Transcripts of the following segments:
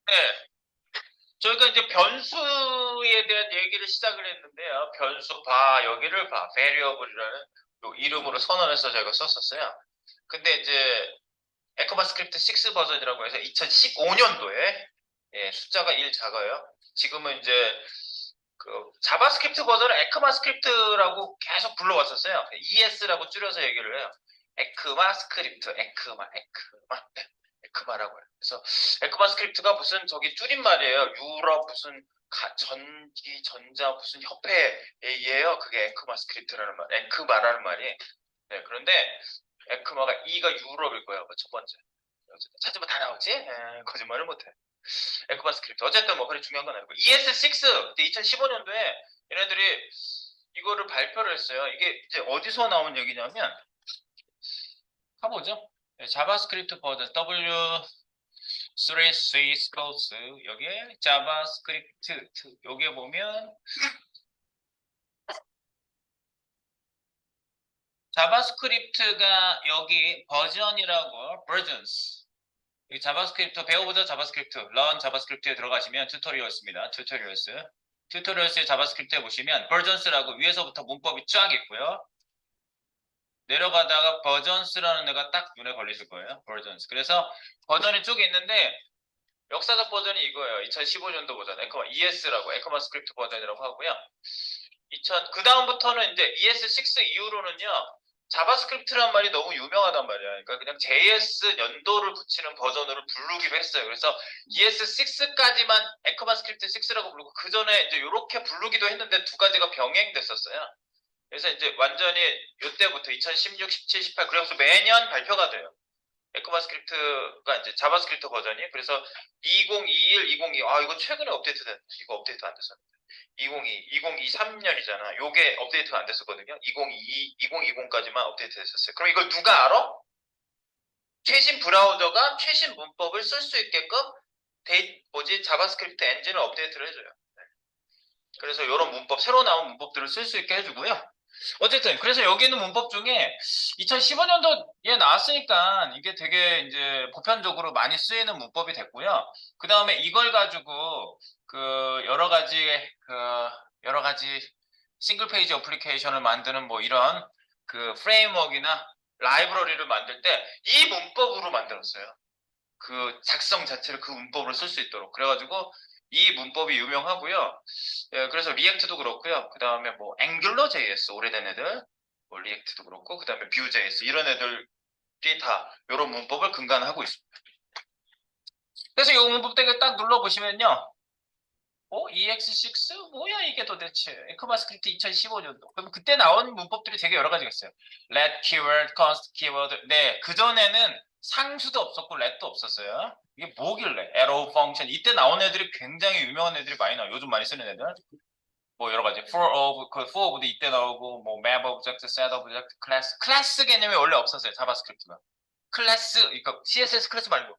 네. 저희가 이제 변수에 대한 얘기를 시작을 했는데요. 변수 봐, 여기를 봐, variable이라는 요 이름으로 선언해서 저희가 썼었어요. 근데 이제 에크마스크립트 6 버전이라고 해서 2015년도에 숫자가 1 작아요. 지금은 이제 그 자바스크립트 버전을 에크마스크립트라고 계속 불러왔었어요. ES라고 줄여서 얘기를 해요. 에크마스크립트, 에크마라고 해요. 그래서 에크마스크립트가 무슨 저기 줄임말이에요. 유럽 무슨 전기 전자 무슨 협회예요. 그게 에크마스크립트라는 말, 에크마라는 말이. 네, 그런데 에크마가 E가 유럽일 거예요. 첫 번째. 찾으면 다 나오지? 거짓말을 못해. 에크마스크립트. 어쨌든 뭐 그래 중요한 건 아니고. ES6 2015년도에 얘네들이 이거를 발표를 했어요. 이게 이제 어디서 나온 얘기냐면 가보죠. 자바스크립트 버전 W3 Swiss Codes 여기에 자바스크립트 여기에 보면 자바스크립트가 여기 버전이라고 versions 이 자바스크립트 배워보자 자바스크립트 run 자바스크립트에 들어가시면 튜토리얼스입니다. 튜토리얼스의 자바스크립트에 보시면 버전스라고 위에서부터 문법이 쫙 있고요. 내려가다가 버전스라는 데가 딱 눈에 걸리실 거예요. 버전스. 그래서 버전이 쭉 있는데 역사적 버전이 이거예요. 2015년도 버전 ES라고 에크마스크립트 버전이라고 하고요. 그 다음부터는 이제 ES6 이후로는요. 자바스크립트란 말이 너무 유명하단 말이야. 그러니까 그냥 JS 연도를 붙이는 버전으로 부르기로 했어요. 그래서 ES6까지만 에크마스크립트 6라고 부르고 그 전에 이제 이렇게 부르기도 했는데 두 가지가 병행됐었어요. 그래서 이제 완전히 이때부터 2016, 17, 18 그래서 매년 발표가 돼요. 에크마스크립트가 이제 자바스크립트 버전이 그래서 2021, 2022 이거 최근에 업데이트 됐 이거 업데이트 안 됐었는데 2023년이잖아. 요게 업데이트가 안 됐었거든요. 2020까지만 업데이트 됐었어요. 그럼 이걸 누가 알아? 최신 브라우저가 최신 문법을 쓸 수 있게끔 자바스크립트 엔진을 업데이트를 해줘요. 네. 그래서 이런 문법, 새로 나온 문법들을 쓸 수 있게 해주고요. 어쨌든 그래서 여기 있는 문법 중에 2015년도에 나왔으니까 이게 되게 이제 보편적으로 많이 쓰이는 문법이 됐고요. 그 다음에 이걸 가지고 그 여러 가지 싱글 페이지 어플리케이션을 만드는 뭐 이런 그 프레임워크나 라이브러리를 만들 때 이 문법으로 만들었어요. 그 작성 자체를 그 문법으로 쓸 수 있도록. 그래가지고 이 문법이 유명하고요. 그래서 리액트도 그렇고요. 그 다음에 뭐 앵귤러 JS 오래된 애들, 뭐 리액트도 그렇고, 그 다음에 뷰 JS 이런 애들이 다 이런 문법을 근간하고 있습니다. 그래서 이 문법 되게 딱 눌러보시면요. EX6? 뭐야 이게 도대체? 에크마스크립트 2015년도. 그럼 그때 나온 문법들이 되게 여러 가지가 있어요. let keyword, const keyword. 네, 그전에는 상수도 없었고 let도 없었어요. 이게 뭐길래? arrow function. 이때 나온 애들이 굉장히 유명한 애들이 많이 나와요. 요즘 많이 쓰는 애들. 뭐 여러 가지 for of도 이때 나오고 뭐 map object, set object, 클래스 개념이 원래 없었어요. 자바스크립트가. 클래스, 그러니까 CSS 클래스 말고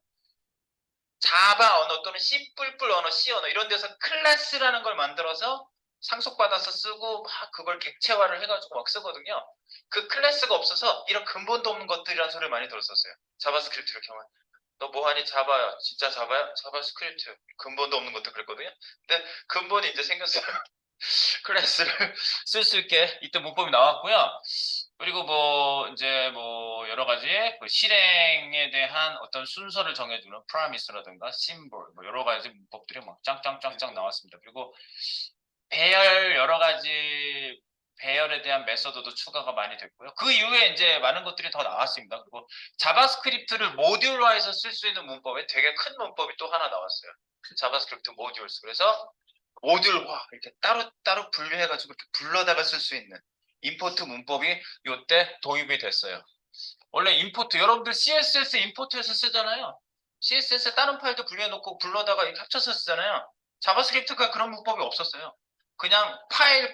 자바 언어 또는 C++ 언어, C 언어 이런 데서 클래스라는 걸 만들어서 상속받아서 쓰고 막 그걸 객체화를 해가지고 막 쓰거든요. 그 클래스가 없어서 이런 근본도 없는 것들이라는 소리를 많이 들었었어요. 자바스크립트를 경험. 너 뭐하니 자바야? 진짜 자바야? 자바스크립트. 근본도 없는 것도 그랬거든요. 근데 근본이 이제 생겼어요. 클래스를 쓸 수 있게 이때 문법이 나왔고요. 그리고 뭐 이제 뭐 여러 가지 그 실행에 대한 어떤 순서를 정해주는 프라미스라든가 심볼 뭐 여러 가지 문법들이 막 짱짱짱짱 나왔습니다. 그리고 배열 여러 가지 배열에 대한 메서드도 추가가 많이 됐고요. 그 이후에 이제 많은 것들이 더 나왔습니다. 그리고 자바스크립트를 모듈화해서 쓸 수 있는 문법에 되게 큰 문법이 또 하나 나왔어요. 자바스크립트 모듈스. 그래서 모듈화 이렇게 따로 분류해가지고 이렇게 불러다가 쓸 수 있는 임포트 문법이 이때 도입이 됐어요. 원래 임포트 여러분들 CSS 임포트해서 쓰잖아요. CSS 다른 파일도 분리해놓고 불러다가 이렇게 합쳐서 쓰잖아요. 자바스크립트가 그런 문법이 없었어요. 그냥 파일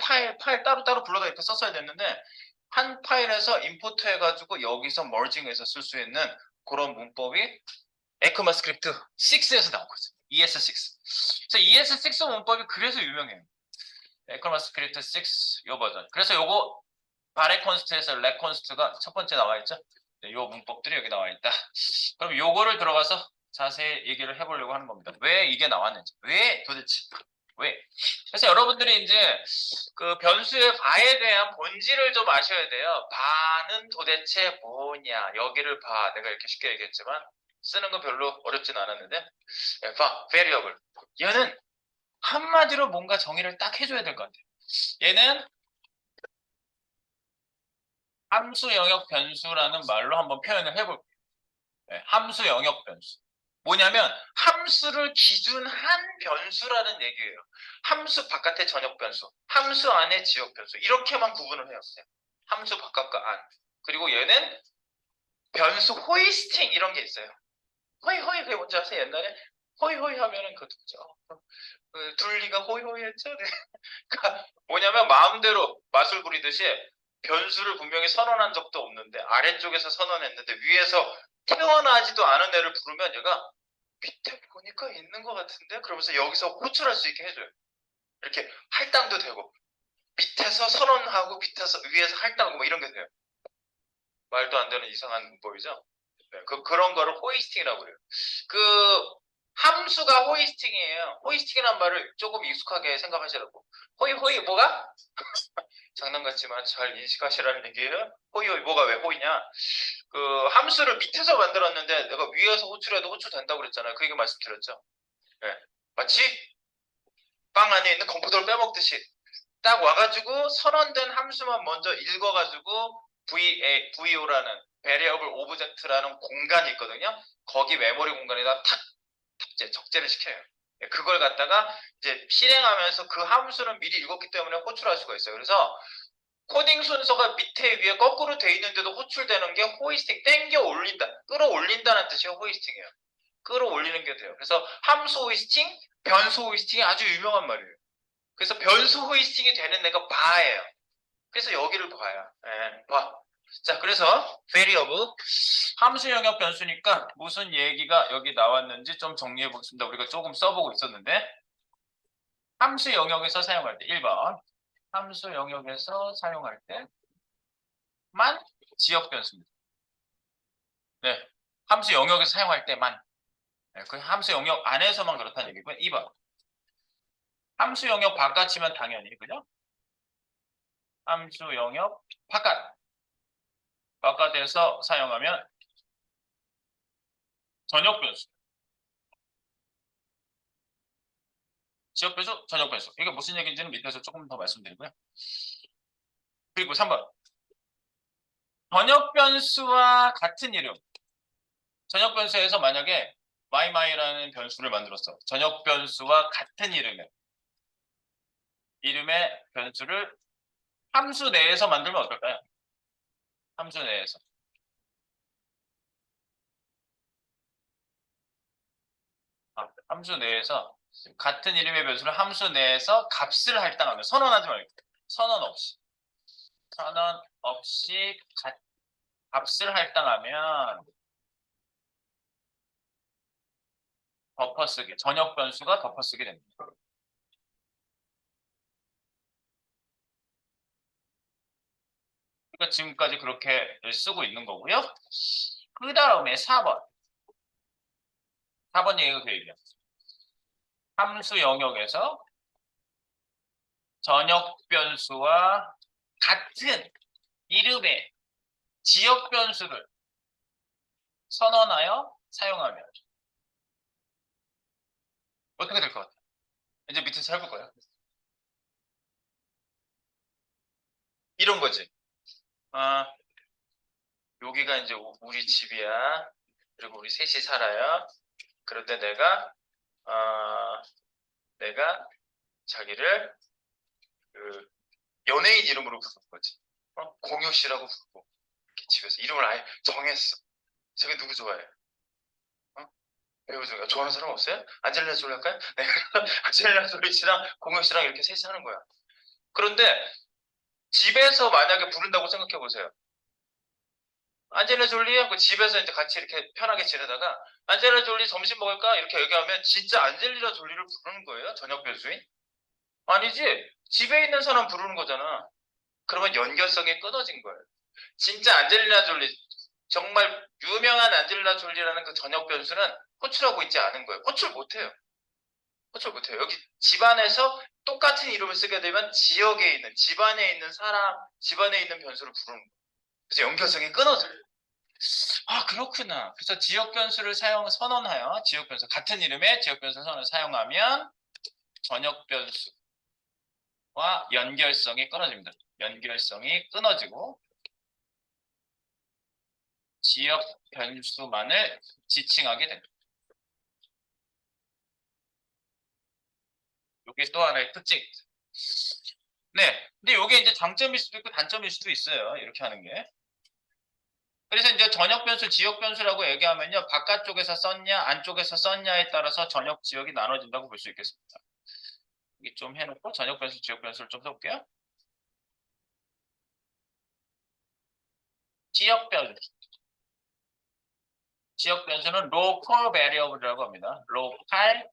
따로 불러다 이렇게 썼어야 됐는데 한 파일에서 임포트 해가지고 여기서 머징해서 쓸 수 있는 그런 문법이 에크마스크립트 6에서 나온 거죠. ES6. 그래서 ES6 문법이 그래서 유명해요. 에크마스크립트 6 요 버전. 그래서 요거 바레 콘스트에서 렉 콘스트가 첫 번째 나와 있죠. 요 문법들이 여기 나와 있다. 그럼 요거를 들어가서 자세히 얘기를 해보려고 하는 겁니다. 왜 이게 나왔는지, 왜 도대체, 왜? 그래서 여러분들이 이제 그 변수의 바에 대한 본질을 좀 아셔야 돼요. 바는 도대체 뭐냐? 여기를 봐. 내가 이렇게 쉽게 얘기했지만 쓰는 거 별로 어렵진 않았는데, 봐, variable. 얘는 한마디로 뭔가 정의를 딱 해줘야 될 것 같아요. 얘는 함수 영역 변수라는 말로 한번 표현을 해볼게요. 네, 함수 영역 변수. 뭐냐면 함수를 기준한 변수라는 얘기예요. 함수 바깥의 전역 변수, 함수 안의 지역 변수 이렇게만 구분을 해요. 함수 바깥과 안. 그리고 얘는 변수 호이스팅 이런 게 있어요. 호이호이 그게 뭔지 아세요? 옛날에 호이호이 하면은 그 누구죠? 그 둘리가 호이호이했죠. 네. 그러니까 뭐냐면 마음대로 마술 부리듯이 변수를 분명히 선언한 적도 없는데 아래쪽에서 선언했는데 위에서 태어나지도 않은 애를 부르면 얘가 밑에 보니까 있는 것 같은데 그러면서 여기서 호출할 수 있게 해줘요. 이렇게 할당도 되고 밑에서 선언하고 밑에서 위에서 할당하고 뭐 이런 게 돼요. 말도 안 되는 이상한 문법이죠. 네, 그런 거를 호이스팅이라고 그래요. 그 함수가 호이스팅이에요. 호이스팅이라는 말을 조금 익숙하게 생각하시라고. 호이호이 뭐가? 장난 같지만 잘 인식하시라는 얘기예요. 호이호이 뭐가 왜 호이냐? 그 함수를 밑에서 만들었는데 내가 위에서 호출해도 호출된다고 그랬잖아요. 그 얘기 말씀드렸죠. 네. 마치 빵 안에 있는 컴퓨터를 빼먹듯이 딱 와가지고 선언된 함수만 먼저 읽어가지고 VO라는 Variable Object라는 공간이 있거든요. 거기 메모리 공간에다 탁 적재를 시켜요. 그걸 갖다가 이제 실행하면서 그 함수는 미리 읽었기 때문에 호출할 수가 있어요. 그래서 코딩 순서가 밑에 위에 거꾸로 돼 있는데도 호출되는 게 호이스팅, 땡겨 올린다, 끌어올린다는 뜻이에요. 호이스팅이에요. 끌어올리는 게 돼요. 그래서 함수 호이스팅, 변수 호이스팅이 아주 유명한 말이에요. 그래서 변수 호이스팅이 되는 애가 바예요. 그래서 여기를 봐요. 예, 봐. 자, 그래서 variable 함수 영역 변수니까 무슨 얘기가 여기 나왔는지 좀 정리해 보겠습니다. 우리가 조금 써보고 있었는데 함수 영역에서 사용할 때 1번 함수 영역에서 사용할 때만 지역 변수입니다. 네, 함수 영역에서 사용할 때만. 네, 그 함수 영역 안에서만 그렇다는 얘기고요. 2번 함수 영역 바깥이면 당연히 그죠? 함수 영역 바깥에서 사용하면 전역 변수. 지역 변수, 전역 변수. 이게 무슨 얘기인지는 밑에서 조금 더 말씀드리고요. 그리고 3번. 전역 변수와 같은 이름. 전역 변수에서 만약에 my라는 변수를 만들었어. 전역 변수와 같은 이름의 변수를 함수 내에서 만들면 어떨까요? 함수 내에서. 함수 내에서 같은 이름의 변수를 함수 내에서 값을 할당하면 선언하지 말고 선언 없이 값을 할당하면 덮어쓰기 전역 변수가 덮어쓰게 됩니다. 그러니까 지금까지 그렇게 쓰고 있는 거고요. 그 다음에 4번 얘기가 그 얘기야. 함수 영역에서 전역 변수와 같은 이름의 지역 변수를 선언하여 사용하면 어떻게 될 것 같아요? 이제 밑에서 해볼 거예요. 이런 거지. 아, 여기가 이제 우리 집이야. 그리고 우리 셋이 살아요. 그런데 내가 자기를 그 연예인 이름으로 부르는 거지. 공효 씨라고 부르고 이렇게 집에서 이름을 아예 정했어. 저게 누구 좋아해? 어? 배우 중에 좋아하는 사람 없어요? 안젤리나 졸리 할까요? 네. 안젤리나 졸리 씨랑 공효 씨랑 이렇게 셋이 하는 거야. 그런데 집에서 만약에 부른다고 생각해 보세요. 안젤리나 졸리 하고 집에서 이제 같이 이렇게 편하게 지내다가 안젤리나 졸리 점심 먹을까? 이렇게 얘기하면 진짜 안젤리나 졸리를 부르는 거예요? 저녁 변수인? 아니지. 집에 있는 사람 부르는 거잖아. 그러면 연결성이 끊어진 거예요. 진짜 안젤리나 졸리 정말 유명한 안젤리나 졸리라는 그 전역 변수는 호출하고 있지 않은 거예요. 호출 못해요. 호출 못해요. 여기 집안에서 똑같은 이름을 쓰게 되면 지역에 있는, 집안에 있는 사람, 집안에 있는 변수를 부르는 거예요. 그래서 연결성이 끊어져요. 아, 그렇구나. 그래서 지역 변수를 선언하여, 지역 변수, 같은 이름의 지역 변수 선언을 사용하면 전역 변수와 연결성이 끊어집니다. 연결성이 끊어지고 지역 변수만을 지칭하게 됩니다. 이게 또 하나의 특징. 네. 근데 이게 이제 장점일 수도 있고 단점일 수도 있어요. 이렇게 하는 게. 그래서 이제 전역 변수, 지역 변수라고 얘기하면요. 바깥쪽에서 썼냐, 안쪽에서 썼냐에 따라서 전역 지역이 나눠진다고 볼 수 있겠습니다. 이게 좀 해놓고 전역 변수, 지역 변수를 좀 써볼게요. 지역 변수. 지역 변수는 local variable이라고 합니다. local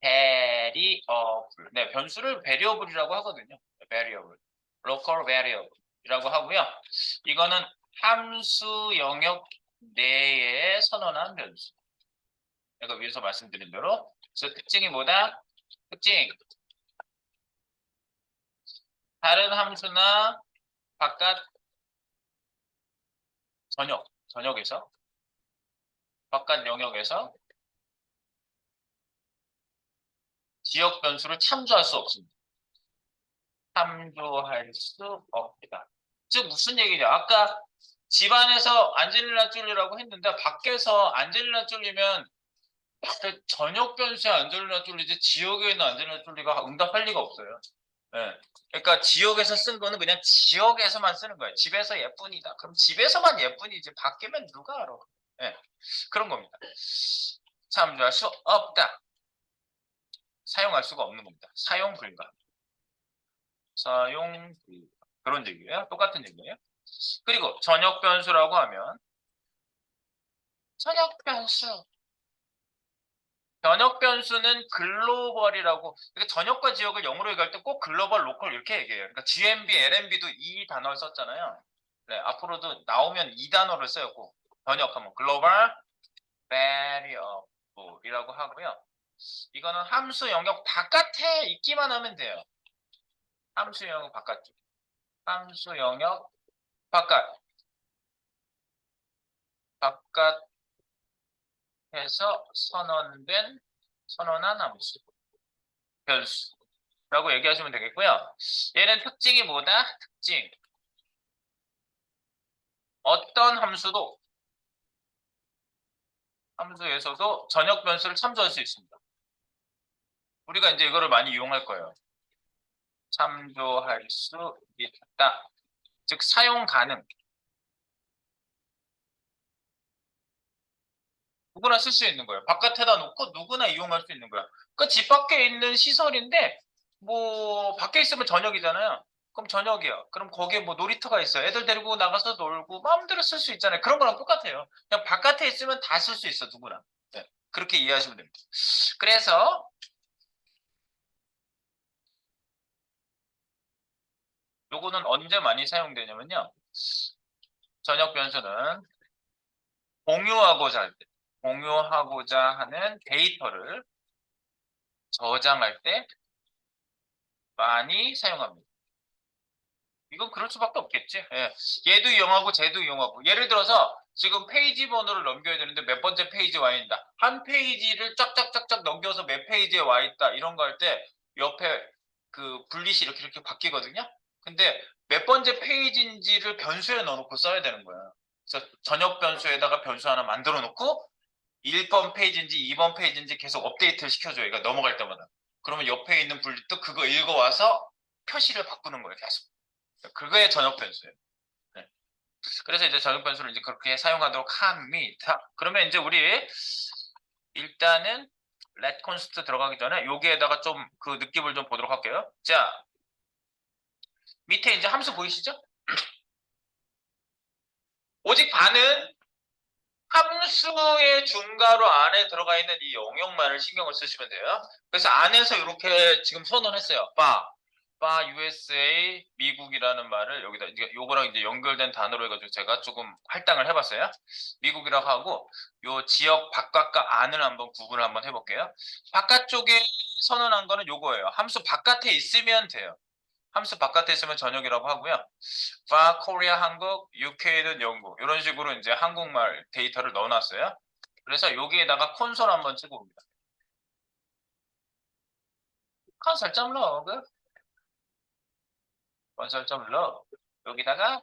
variable. 네, 변수를 variable이라고 하거든요. variable. local variable이라고 하고요. 이거는 함수 영역 내에 선언한 변수. 제가 위에서 말씀드린 대로. 그래서 특징이 뭐다? 특징. 다른 함수나 바깥 전역에서 바깥 영역에서 지역 변수를 참조할 수 없습니다. 참조할 수 없다. 즉 무슨 얘기냐? 아까 집안에서 안젤리나 졸리라고 했는데 밖에서 안젤리나 졸리면 전역 변수의 안젤리나 졸리지 지역에 있는 안젤리나 졸리가 응답할 리가 없어요. 네. 그러니까 지역에서 쓴 거는 그냥 지역에서만 쓰는 거예요. 집에서 예쁜이다. 그럼 집에서만 예쁜이지 밖이면 누가 알아? 네. 그런 겁니다. 참조할 수 없다. 사용할 수가 없는 겁니다. 사용 불가. 사용 불가. 그런 얘기예요. 똑같은 얘기예요. 그리고 전역 변수라고 하면 전역 변수. 전역 변수는 글로벌이라고 그러니까 전역과 지역을 영어로 얘기할 때 꼭 글로벌, 로컬 이렇게 얘기해요. 그러니까 GMB, LMB도 이 단어를 썼잖아요. 네, 앞으로도 나오면 이 단어를 써요. 꼭. 번역하면 글로벌 variable이라고 하고요. 이거는 함수 영역 바깥에 있기만 하면 돼요. 함수 영역 바깥쪽. 함수 영역 바깥에서 선언한 함수 변수라고 얘기하시면 되겠고요. 얘는 특징이 뭐다? 특징. 어떤 함수에서도 전역 변수를 참조할 수 있습니다. 우리가 이제 이거를 많이 이용할 거예요. 참조할 수 있다. 즉 사용 가능. 누구나 쓸 수 있는 거예요. 바깥에다 놓고 누구나 이용할 수 있는 거야. 그 집 밖에 있는 시설인데 뭐 밖에 있으면 저녁이잖아요. 그럼 저녁이야. 그럼 거기에 뭐 놀이터가 있어요. 애들 데리고 나가서 놀고 마음대로 쓸 수 있잖아요. 그런 거랑 똑같아요. 그냥 바깥에 있으면 다 쓸 수 있어 누구나. 네. 그렇게 이해하시면 됩니다. 그래서 요거는 언제 많이 사용되냐면요. 전역 변수는 공유하고자 하는 데이터를 저장할 때 많이 사용합니다. 이건 그럴 수밖에 없겠지. 예. 얘도 이용하고 쟤도 이용하고. 예를 들어서 지금 페이지 번호를 넘겨야 되는데 몇 번째 페이지에 와 있다. 한 페이지를 쫙쫙쫙쫙 넘겨서 몇 페이지에 와 있다. 이런 거 할 때 옆에 그 분리시 이렇게 바뀌거든요. 근데 몇 번째 페이지인지를 변수에 넣어놓고 써야 되는 거야. 그래서 전역 변수에다가 변수 하나 만들어 놓고 1번 페이지인지 2번 페이지인지 계속 업데이트를 시켜줘요. 그러니까 넘어갈 때마다. 그러면 옆에 있는 분리도 그거 읽어와서 표시를 바꾸는 거예요. 계속. 그거의 전역 변수예요. 네. 그래서 이제 전역 변수를 이제 그렇게 사용하도록 합니다. 그러면 이제 우리 일단은 let const 들어가기 전에 여기에다가 좀 그 느낌을 좀 보도록 할게요. 자, 밑에 이제 함수 보이시죠? 오직 반은 함수의 중괄호 안에 들어가 있는 이 영역만을 신경을 쓰시면 돼요. 그래서 안에서 이렇게 지금 선언했어요. USA 미국이라는 말을 여기다 이제 요거랑 이제 연결된 단어로 해가지고 제가 조금 할당을 해봤어요. 미국이라고 하고 요 지역 바깥과 안을 한번 구분을 한번 해볼게요. 바깥쪽에 선언한 거는 요거예요. 함수 바깥에 있으면 돼요. 함수 바깥에 있으면 전역이라고 하고요. 코리아 한국, UK는 영국 이런 식으로 이제 한국말 데이터를 넣어놨어요. 그래서 여기에다가 콘솔 한번 찍어봅니다. 컨설점 log 여기다가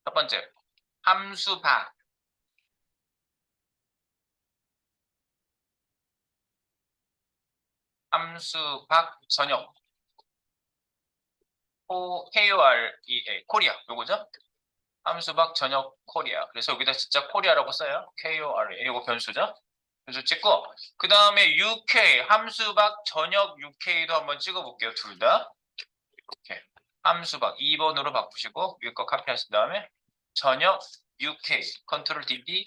첫 번째 함수 밖 전역 KOREA 코리아 요거죠? 함수 밖 전역 코리아. 그래서 여기다 진짜 코리아라고 써요. KOREA 요거 변수죠? 변수 찍고 그 다음에 UK 함수 밖 전역 UK도 한번 찍어볼게요. 둘 다. 이렇게 함수 밖 2번으로 바꾸시고 위에 거 카피하신 다음에 전역 UK 컨트롤 DB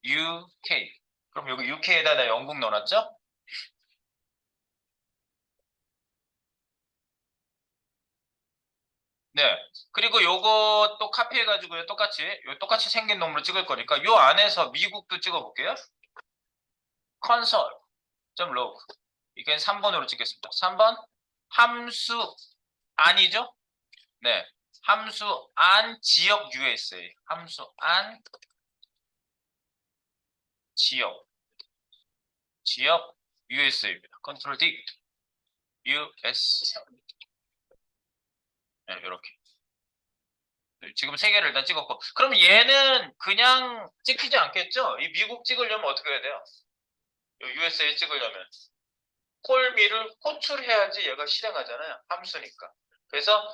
UK 그럼 여기 UK에다 나 영국 넣어놨죠? 네. 그리고 요거 또 카피해가지고요. 똑같이 생긴 놈으로 찍을 거니까 요 안에서 미국도 찍어볼게요. console.log 이게 3번으로 찍겠습니다. 3번 함수 안이죠? 네. 함수 안 지역 USA 함수 안 지역 USA입니다. 컨트롤 D US 네, 이렇게 지금 세 개를 일단 찍었고 그럼 얘는 그냥 찍히지 않겠죠? 이 미국 찍으려면 어떻게 해야 돼요? USA 찍으려면 콜미를 호출해야지 얘가 실행하잖아요. 함수니까. 그래서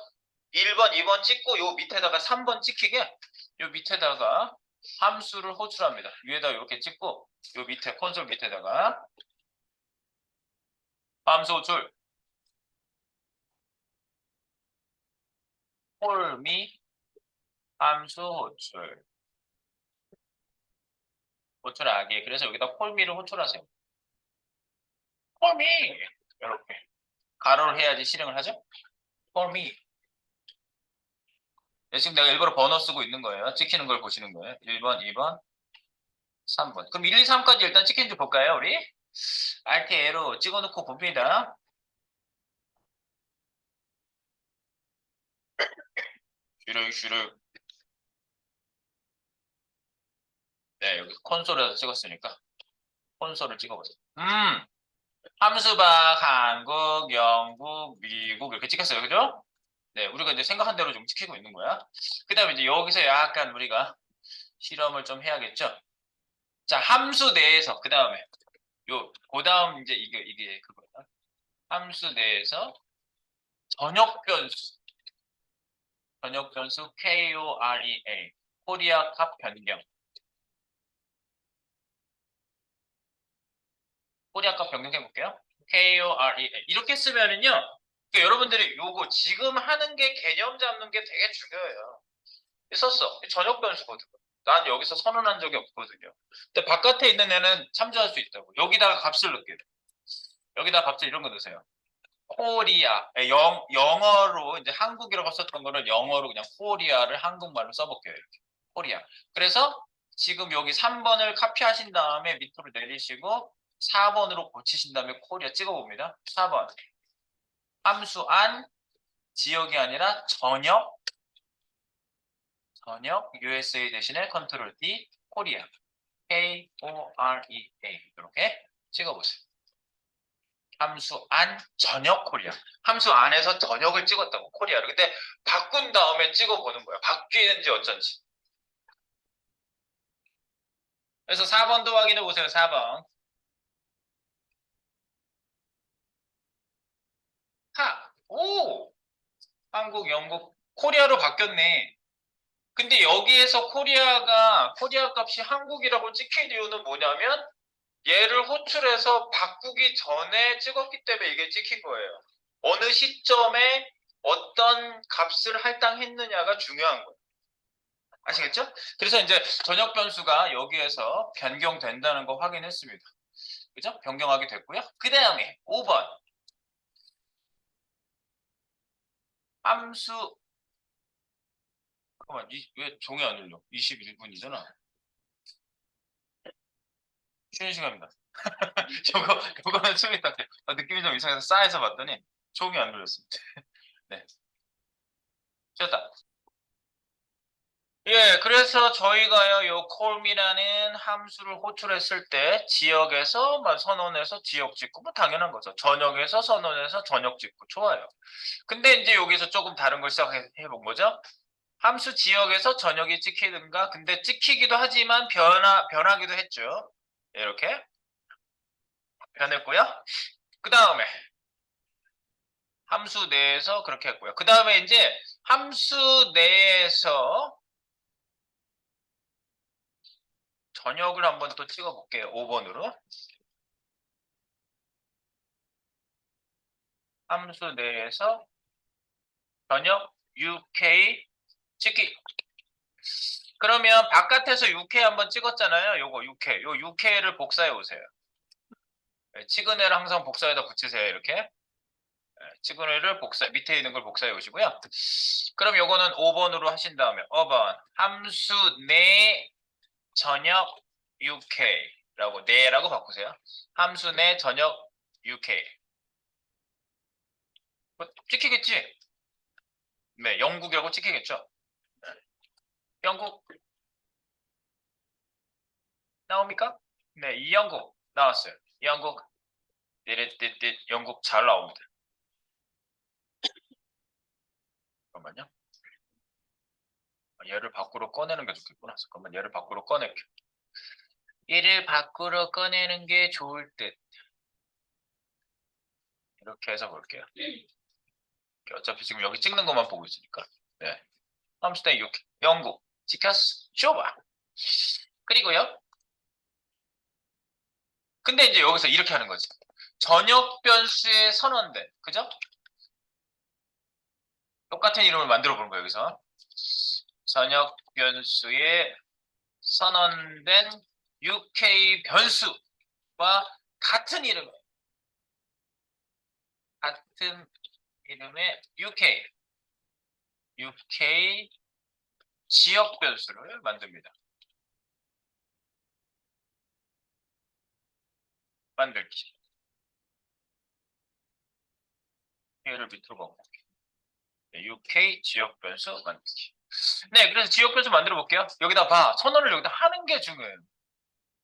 1번, 2번 찍고 요 밑에다가 3번 찍히게 요 밑에다가 함수를 호출합니다. 위에다 이렇게 찍고 요 밑에 콘솔 밑에다가 함수 호출 콜미 함수 호출하기. 그래서 여기다 콜미를 호출하세요. 콜미 이렇게 가로를 해야지 실행을 하죠. 콜미 지금 내가 일부러 번호 쓰고 있는 거예요. 찍히는 걸 보시는 거예요. 1번, 2번, 3번. 그럼 1, 2, 3까지 일단 찍힌지 볼까요, 우리? Alt A로 찍어놓고 봅니다. 슈르. 네, 여기 콘솔에서 찍었으니까 콘솔을 찍어보세요. 함수박 한국, 영국, 미국 이렇게 찍혔어요. 그죠? 네, 우리가 이제 생각한 대로 좀 찍히고 있는 거야. 그 다음에 이제 여기서 약간 우리가 실험을 좀 해야겠죠? 자, 함수 내에서, 그 다음에, 그 다음 이제 이게 그거야. 함수 내에서 전역 변수 KOREA, 코리아 값 변경. 코리아 값 변경해 볼게요. KOREA. 이렇게 쓰면은요, 여러분들이 요거 지금 하는 게 개념 잡는 게 되게 중요해요. 썼어. 전역 변수거든. 난 여기서 선언한 적이 없거든요. 근데 바깥에 있는 애는 참조할 수 있다고. 여기다가 값을 넣게 돼. 여기다가 값을 이런 거 넣으세요. 코리아. 영어로 이제 한국이라고 썼던 거를 영어로 그냥 코리아를 한국말로 써볼게요. 이렇게. 코리아. 그래서 지금 여기 3번을 카피하신 다음에 밑으로 내리시고 4번으로 고치신 다음에 코리아 찍어봅니다. 4번. 함수 안 지역이 아니라 전역 USA 대신에 컨트롤 D 코리아 KOREA 이렇게 찍어보세요. 함수 안 전역 코리아. 함수 안에서 전역을 찍었다고 코리아를. 근데 바꾼 다음에 찍어보는 거야. 바뀌는지 어쩐지. 그래서 4번도 확인해 보세요. 4번. 오! 한국, 영국, 코리아로 바뀌었네. 근데 여기에서 코리아 값이 한국이라고 찍힌 이유는 뭐냐면 얘를 호출해서 바꾸기 전에 찍었기 때문에 이게 찍힌 거예요. 어느 시점에 어떤 값을 할당했느냐가 중요한 거예요. 아시겠죠? 그래서 이제 전역 변수가 여기에서 변경된다는 거 확인했습니다. 그죠? 변경하게 됐고요. 그 다음에 5번. 함수 잠깐만 왜 종이 안 울려? 21분이잖아. 쉬는 시간입니다. 요거는 좀 이따 느낌이 좀 이상해서 싸해서 봤더니 종이 안 울렸습니다. 네. 됐다. 예, 그래서 저희가요, 요 콜미라는 함수를 호출했을 때 지역에서 선언해서 지역 짓고 뭐 당연한 거죠. 전역에서 선언해서 전역 짓고 좋아요. 근데 이제 여기서 조금 다른 걸 시작해 본 거죠. 함수 지역에서 전역이 찍히든가, 근데 찍히기도 하지만 변하기도 했죠. 이렇게 변했고요. 그 다음에 함수 내에서 그렇게 했고요. 그 다음에 이제 함수 내에서 전역을 한번 또 찍어 볼게요. 5번으로. 함수 내에서 전역 UK 찍기. 그러면 바깥에서 UK 한번 찍었잖아요. 요거 UK. 요 UK를 복사해 오세요. 치근애를 항상 복사에다 붙이세요. 이렇게. 치근애를 밑에 있는 걸 복사해 오시고요. 그럼 요거는 5번으로 하신 다음에 5번 함수 내 전역 UK라고 내라고 바꾸세요. 함수 내 전역 UK. 찍히겠지? 네, 영국이라고 찍히겠죠? 영국 나옵니까? 네, 이 영국 나왔어요. 영국 띠릿띠릿 영국 잘 나옵니다. 잠깐만요. 얘를 밖으로 꺼내는 게 좋겠구나. 잠깐만 얘를 밖으로 꺼낼게. 얘를 밖으로 꺼내는 게 좋을 듯. 이렇게 해서 볼게요. 어차피 지금 여기 찍는 것만 보고 있으니까. 네. 함스테이 UK 영국 찍혔어. 쇼바. 그리고요. 근데 이제 여기서 이렇게 하는 거지. 전역 변수의 선언된, 그죠? 똑같은 이름을 만들어 보는 거예요, 여기서. 전역 변수의 선언된 UK 변수와 같은 이름의 UK 지역 변수를 만듭니다. 만들기. 얘를 밑으로 보고. UK 지역 변수 만들기. 네, 그래서 지역 변수 만들어 볼게요. 여기다 봐. 선언을 여기다 하는 게 중요해요.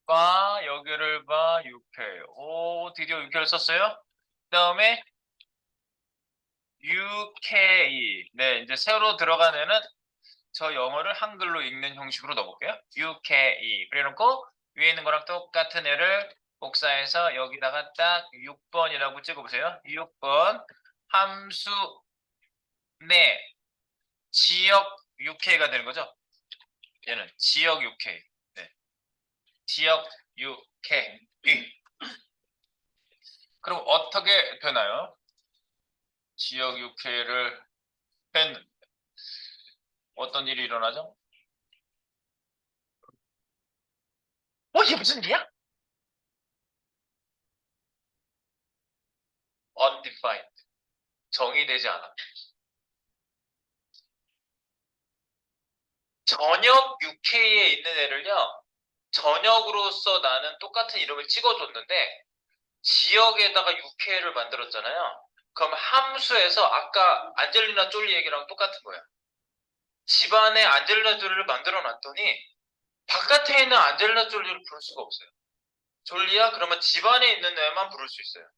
봐, 여기를 봐, UK. 오, 드디어 UK를 썼어요. 그 다음에 UK. 네, 이제 새로 들어간 애는 저 영어를 한글로 읽는 형식으로 넣어볼게요. UKE. 그래놓고 위에 있는 거랑 똑같은 애를 복사해서 여기다가 딱 6번이라고 찍어보세요. 6번 함수 내 지역 UK가 되는 거죠. 얘는 지역 UK. 네. 지역 UK. 그럼 어떻게 되나요? 지역 UK를 뺀 어떤 일이 일어나죠? 이게 무슨 일이야? Undefined. 정의되지 않아. 전역 UK에 있는 애를요. 전역으로서 나는 똑같은 이름을 찍어줬는데 지역에다가 UK를 만들었잖아요. 그럼 함수에서 아까 안젤리나 졸리 얘기랑 똑같은 거야. 집안에 안젤리나 졸리를 만들어 놨더니 바깥에 있는 안젤리나 졸리를 부를 수가 없어요. 졸리야? 그러면 집안에 있는 애만 부를 수 있어요.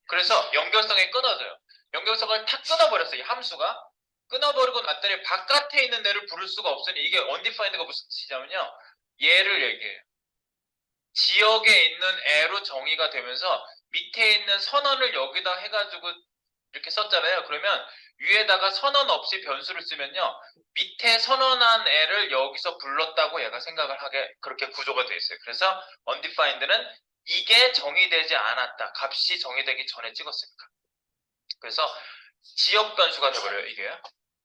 그래서 연결성이 끊어져요. 연결성을 탁 끊어버렸어요. 이 함수가. 끊어버리고 났더니 바깥에 있는 애를 부를 수가 없으니 이게 undefined가 무슨 뜻이냐면요. 얘를 얘기해요. 지역에 있는 애로 정의가 되면서 밑에 있는 선언을 여기다 해가지고 이렇게 썼잖아요. 그러면 위에다가 선언 없이 변수를 쓰면요. 밑에 선언한 애를 여기서 불렀다고 얘가 생각을 하게 그렇게 구조가 되어 있어요. 그래서 undefined는 이게 정의되지 않았다. 값이 정의되기 전에 찍었으니까. 그래서 지역 변수가 돼버려요. 이게.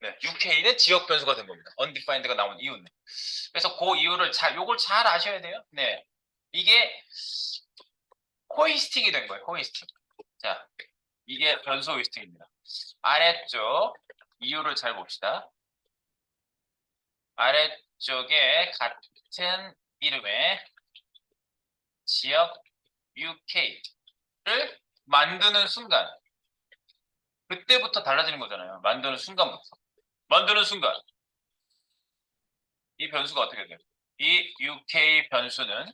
네, UK는 지역 변수가 된 겁니다. undefined가 나온 이유는. 그래서 그 이유를 요걸 잘 아셔야 돼요. 네. 이게 호이스팅이 된 거예요. 호이스팅. 자, 이게 변수 호이스팅입니다. 아래쪽 이유를 잘 봅시다. 아래쪽에 같은 이름의 지역 UK를 만드는 순간, 그때부터 달라지는 거잖아요. 만드는 순간부터. 만드는 순간 이 변수가 어떻게 돼요? 이 UK 변수는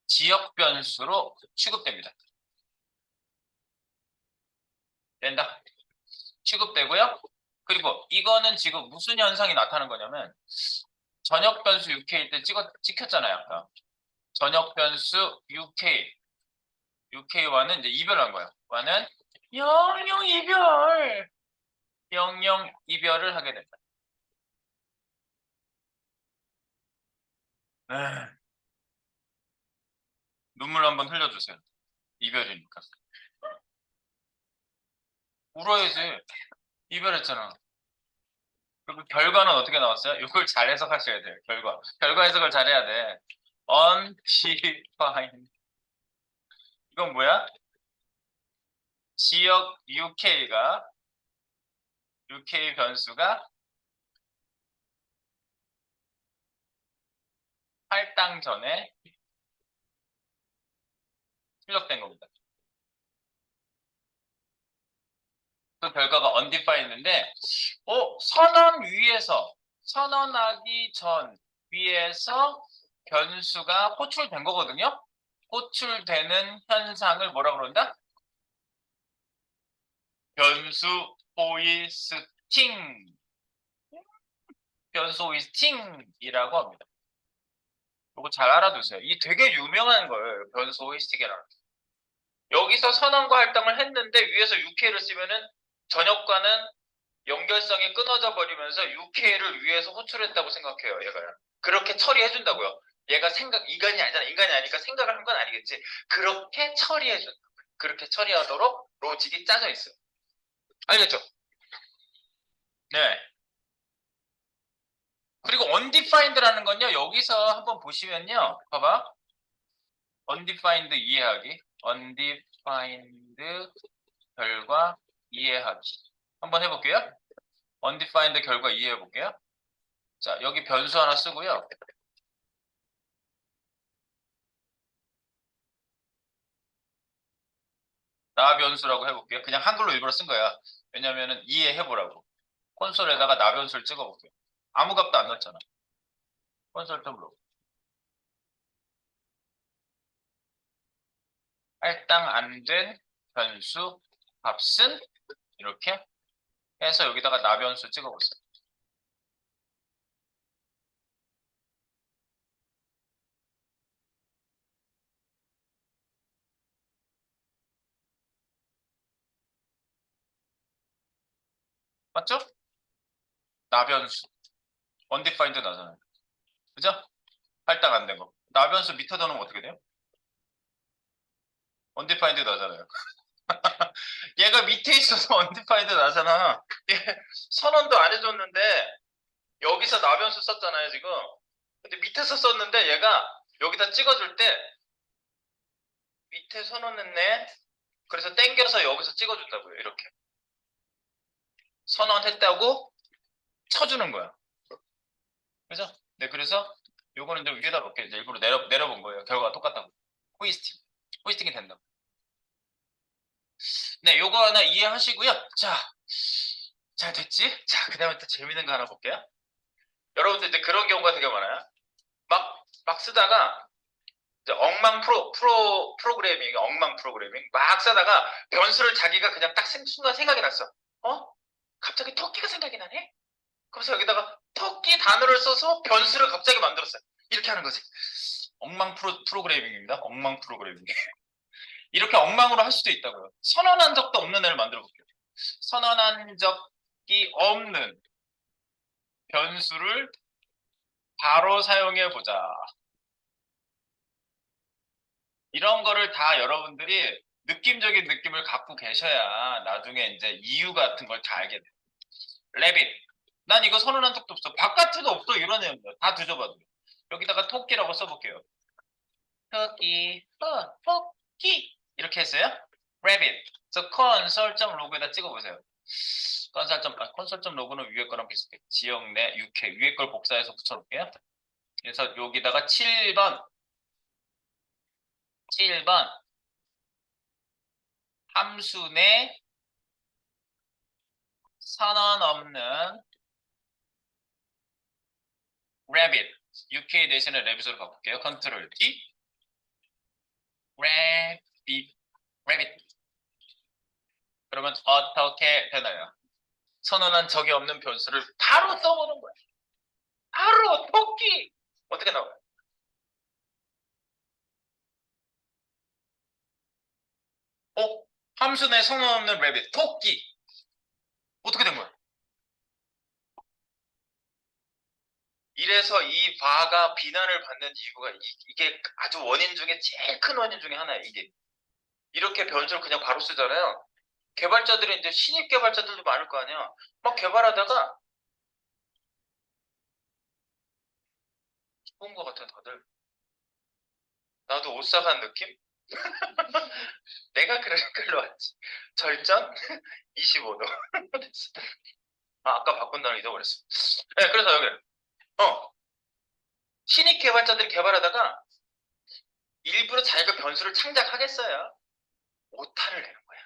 지역 변수로 취급됩니다. 된다. 취급되고요. 그리고 이거는 지금 무슨 현상이 나타나는 거냐면 전역 변수 UK일 때 찍혔잖아요. 아까. 전역 변수 UK와는 이제 이별한 거예요. 와는 영영 이별. 영영 이별을 하게 된다. 에휴, 눈물 한번 흘려주세요. 이별이니까. 울어야지. 이별했잖아. 그리고 결과는 어떻게 나왔어요? 이걸 잘 해석하셔야 돼요. 결과 해석을 잘해야 돼. undefined. 이건 뭐야? 지역 UK 변수가 할당 전에 출력된 겁니다. 그 결과가 undefined인데, 선언하기 전 위에서 변수가 호출된 거거든요. 호출되는 현상을 뭐라고 그런다? 변수 호이스팅. 변수 호이스팅이라고 합니다. 이거 잘 알아두세요. 이게 되게 유명한 거예요. 변수 호이스팅이라는. 여기서 선언과 할당을 했는데 위에서 UK를 쓰면은 전역과는 연결성이 끊어져 버리면서 UK를 위에서 호출했다고 생각해요. 얘가 그렇게 처리해준다고요. 얘가 인간이 아니잖아. 인간이 아니니까 생각을 한 건 아니겠지. 그렇게 처리해준다. 그렇게 처리하도록 로직이 짜져 있어요. 알겠죠? 네. 그리고 undefined라는 건요. 여기서 한번 보시면요. 봐봐. undefined 이해하기. undefined 결과 이해하기. 한번 해볼게요. undefined 결과 이해해볼게요. 자, 여기 변수 하나 쓰고요. 나 변수라고 해볼게요. 그냥 한글로 일부러 쓴 거야. 왜냐면은 이해해보라고. 콘솔에다가 나 변수를 찍어볼게요. 아무 값도 안 넣었잖아. 콘솔 텀으로. 할당 안 된 변수 값은 이렇게 해서 여기다가 나 변수 찍어보세요. 맞죠? 나 변수. undefined 나잖아요. 그죠? 할당 안 된 거. 나 변수 밑에 넣으면 어떻게 돼요? undefined 나잖아요. 얘가 밑에 있어서 undefined 나잖아. 얘 선언도 안 해줬는데 여기서 나 변수 썼잖아요, 지금. 근데 밑에서 썼는데 얘가 여기다 찍어줄 때 밑에 선언했네. 그래서 땡겨서 여기서 찍어준다고요. 이렇게. 선언했다고 쳐주는 거야. 그죠? 네, 그래서 요거는 좀 위에다 볼게요. 이제 일부러 내려본 거예요. 결과가 똑같다고. 호이스팅. 호이스팅이 된다고. 네, 요거 하나 이해하시고요. 자, 잘 됐지? 자, 그 다음에 또 재밌는 거 하나 볼게요. 여러분들 이제 그런 경우가 되게 많아요. 막 쓰다가 이제 엉망 프로그래밍 막 쓰다가 변수를 자기가 그냥 딱 순간 생각이 났어. 갑자기 토끼가 생각이 나네? 그래서 여기다가 토끼 단어를 써서 변수를 갑자기 만들었어요. 이렇게 하는 거지. 엉망 프로그래밍입니다. 엉망 프로그래밍. 이렇게 엉망으로 할 수도 있다고요. 선언한 적도 없는 애를 만들어 볼게요. 선언한 적이 없는 변수를 바로 사용해 보자. 이런 거를 다 여러분들이 느낌적인 느낌을 갖고 계셔야 나중에 이제 이유 같은 걸 다 알게 돼요. 레빗. 난 이거 선언한 적도 없어. 바깥에도 없어. 이런 애입니다. 다 뒤져봐도. 여기다가 토끼라고 써볼게요. 토끼, 토끼. 이렇게 했어요. rabbit. 그래서 console.log에다 찍어보세요. 컨설점 로그는 위에 거랑 비슷해. 지역 내 UK 위에 걸 복사해서 붙여놓을게요. 그래서 여기다가 7번 함수 내 선언 없는 rabbit UK 대신에 rabbit으로 바꿀게요. 컨트롤 D rabbit 그러면 어떻게 되나요? 선언한 적이 없는 변수를 바로 써보는 거예요. 바로 토끼 어떻게 나와요? 함수 내 선언 없는 rabbit 토끼 어떻게 된 거야? 이래서 이 바가 비난을 받는 이유가 이게 아주 원인 중에 제일 큰 원인 중에 하나예요. 이게 이렇게 변수를 그냥 바로 쓰잖아요. 개발자들이 이제 신입 개발자들도 많을 거 아니야. 막 개발하다가 좋은 것 같아 다들. 나도 옷 사간 느낌? 내가 그러니까 글로 왔지. 절전 25도. 아까 바꾼다는 잊어버렸어. 네, 그래서 여기 신입 개발자들이 개발하다가 일부러 자기가 변수를 창작하겠어요. 오타를 내는 거야.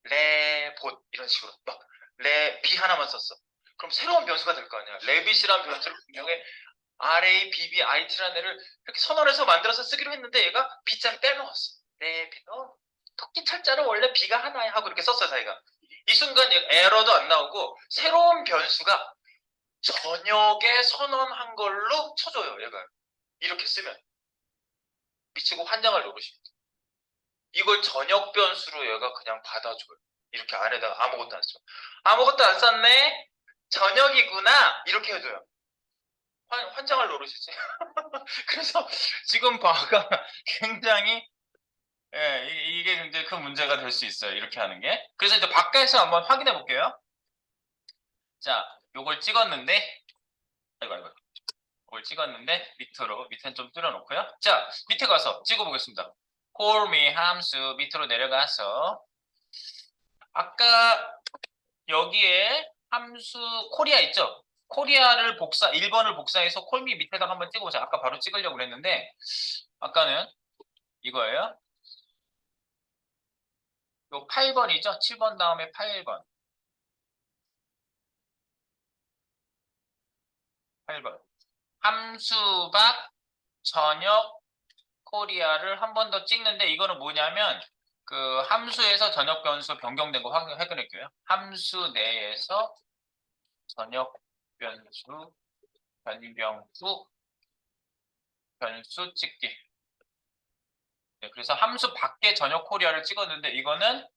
레봇 이런 식으로 막 B 하나만 썼어. 그럼 새로운 변수가 될 거 아니야. 레빗이란 변수를 분명히 RABBIT라는 애를 이렇게 선언해서 만들어서 쓰기로 했는데 얘가 B자를 빼먹었어. 레빗 토끼 철자를 원래 B가 하나야 하고 이렇게 썼어 자기가. 이 순간 에러도 안 나오고 새로운 변수가 저녁에 선언한 걸로 쳐줘요 얘가. 이렇게 쓰면 미치고 환장을 노릇입니다. 이걸 저녁 변수로 얘가 그냥 받아줘요. 이렇게 안에다가 아무것도 안 써. 아무것도 안 썼네? 저녁이구나. 이렇게 해줘요. 환장할 노릇이지. 그래서 지금 바가 굉장히 이게 이제 큰 문제가 될 수 있어요. 이렇게 하는 게. 그래서 이제 바깥에서 한번 확인해 볼게요. 자, 요걸 찍었는데 아이고. 이걸 찍었는데 밑에는 좀 뚫어놓고요. 자, 밑에 가서 찍어보겠습니다. call me 함수 밑으로 내려가서 아까 여기에 함수 코리아 있죠? 코리아를 1번을 복사해서 콜미 밑에다가 한번 찍어보자. 아까 바로 찍으려고 그랬는데 아까는 이거예요. 요 8번이죠? 7번 다음에 8번. 8번. 함수박 전역 코리아를 한 번 더 찍는데 이거는 뭐냐면 그 함수에서 전역 변수 변경된 거 확인할게요. 함수 내에서 전역 변수 변수 찍기. 네, 그래서 함수 밖에 전역 코리아를 찍었는데 이거는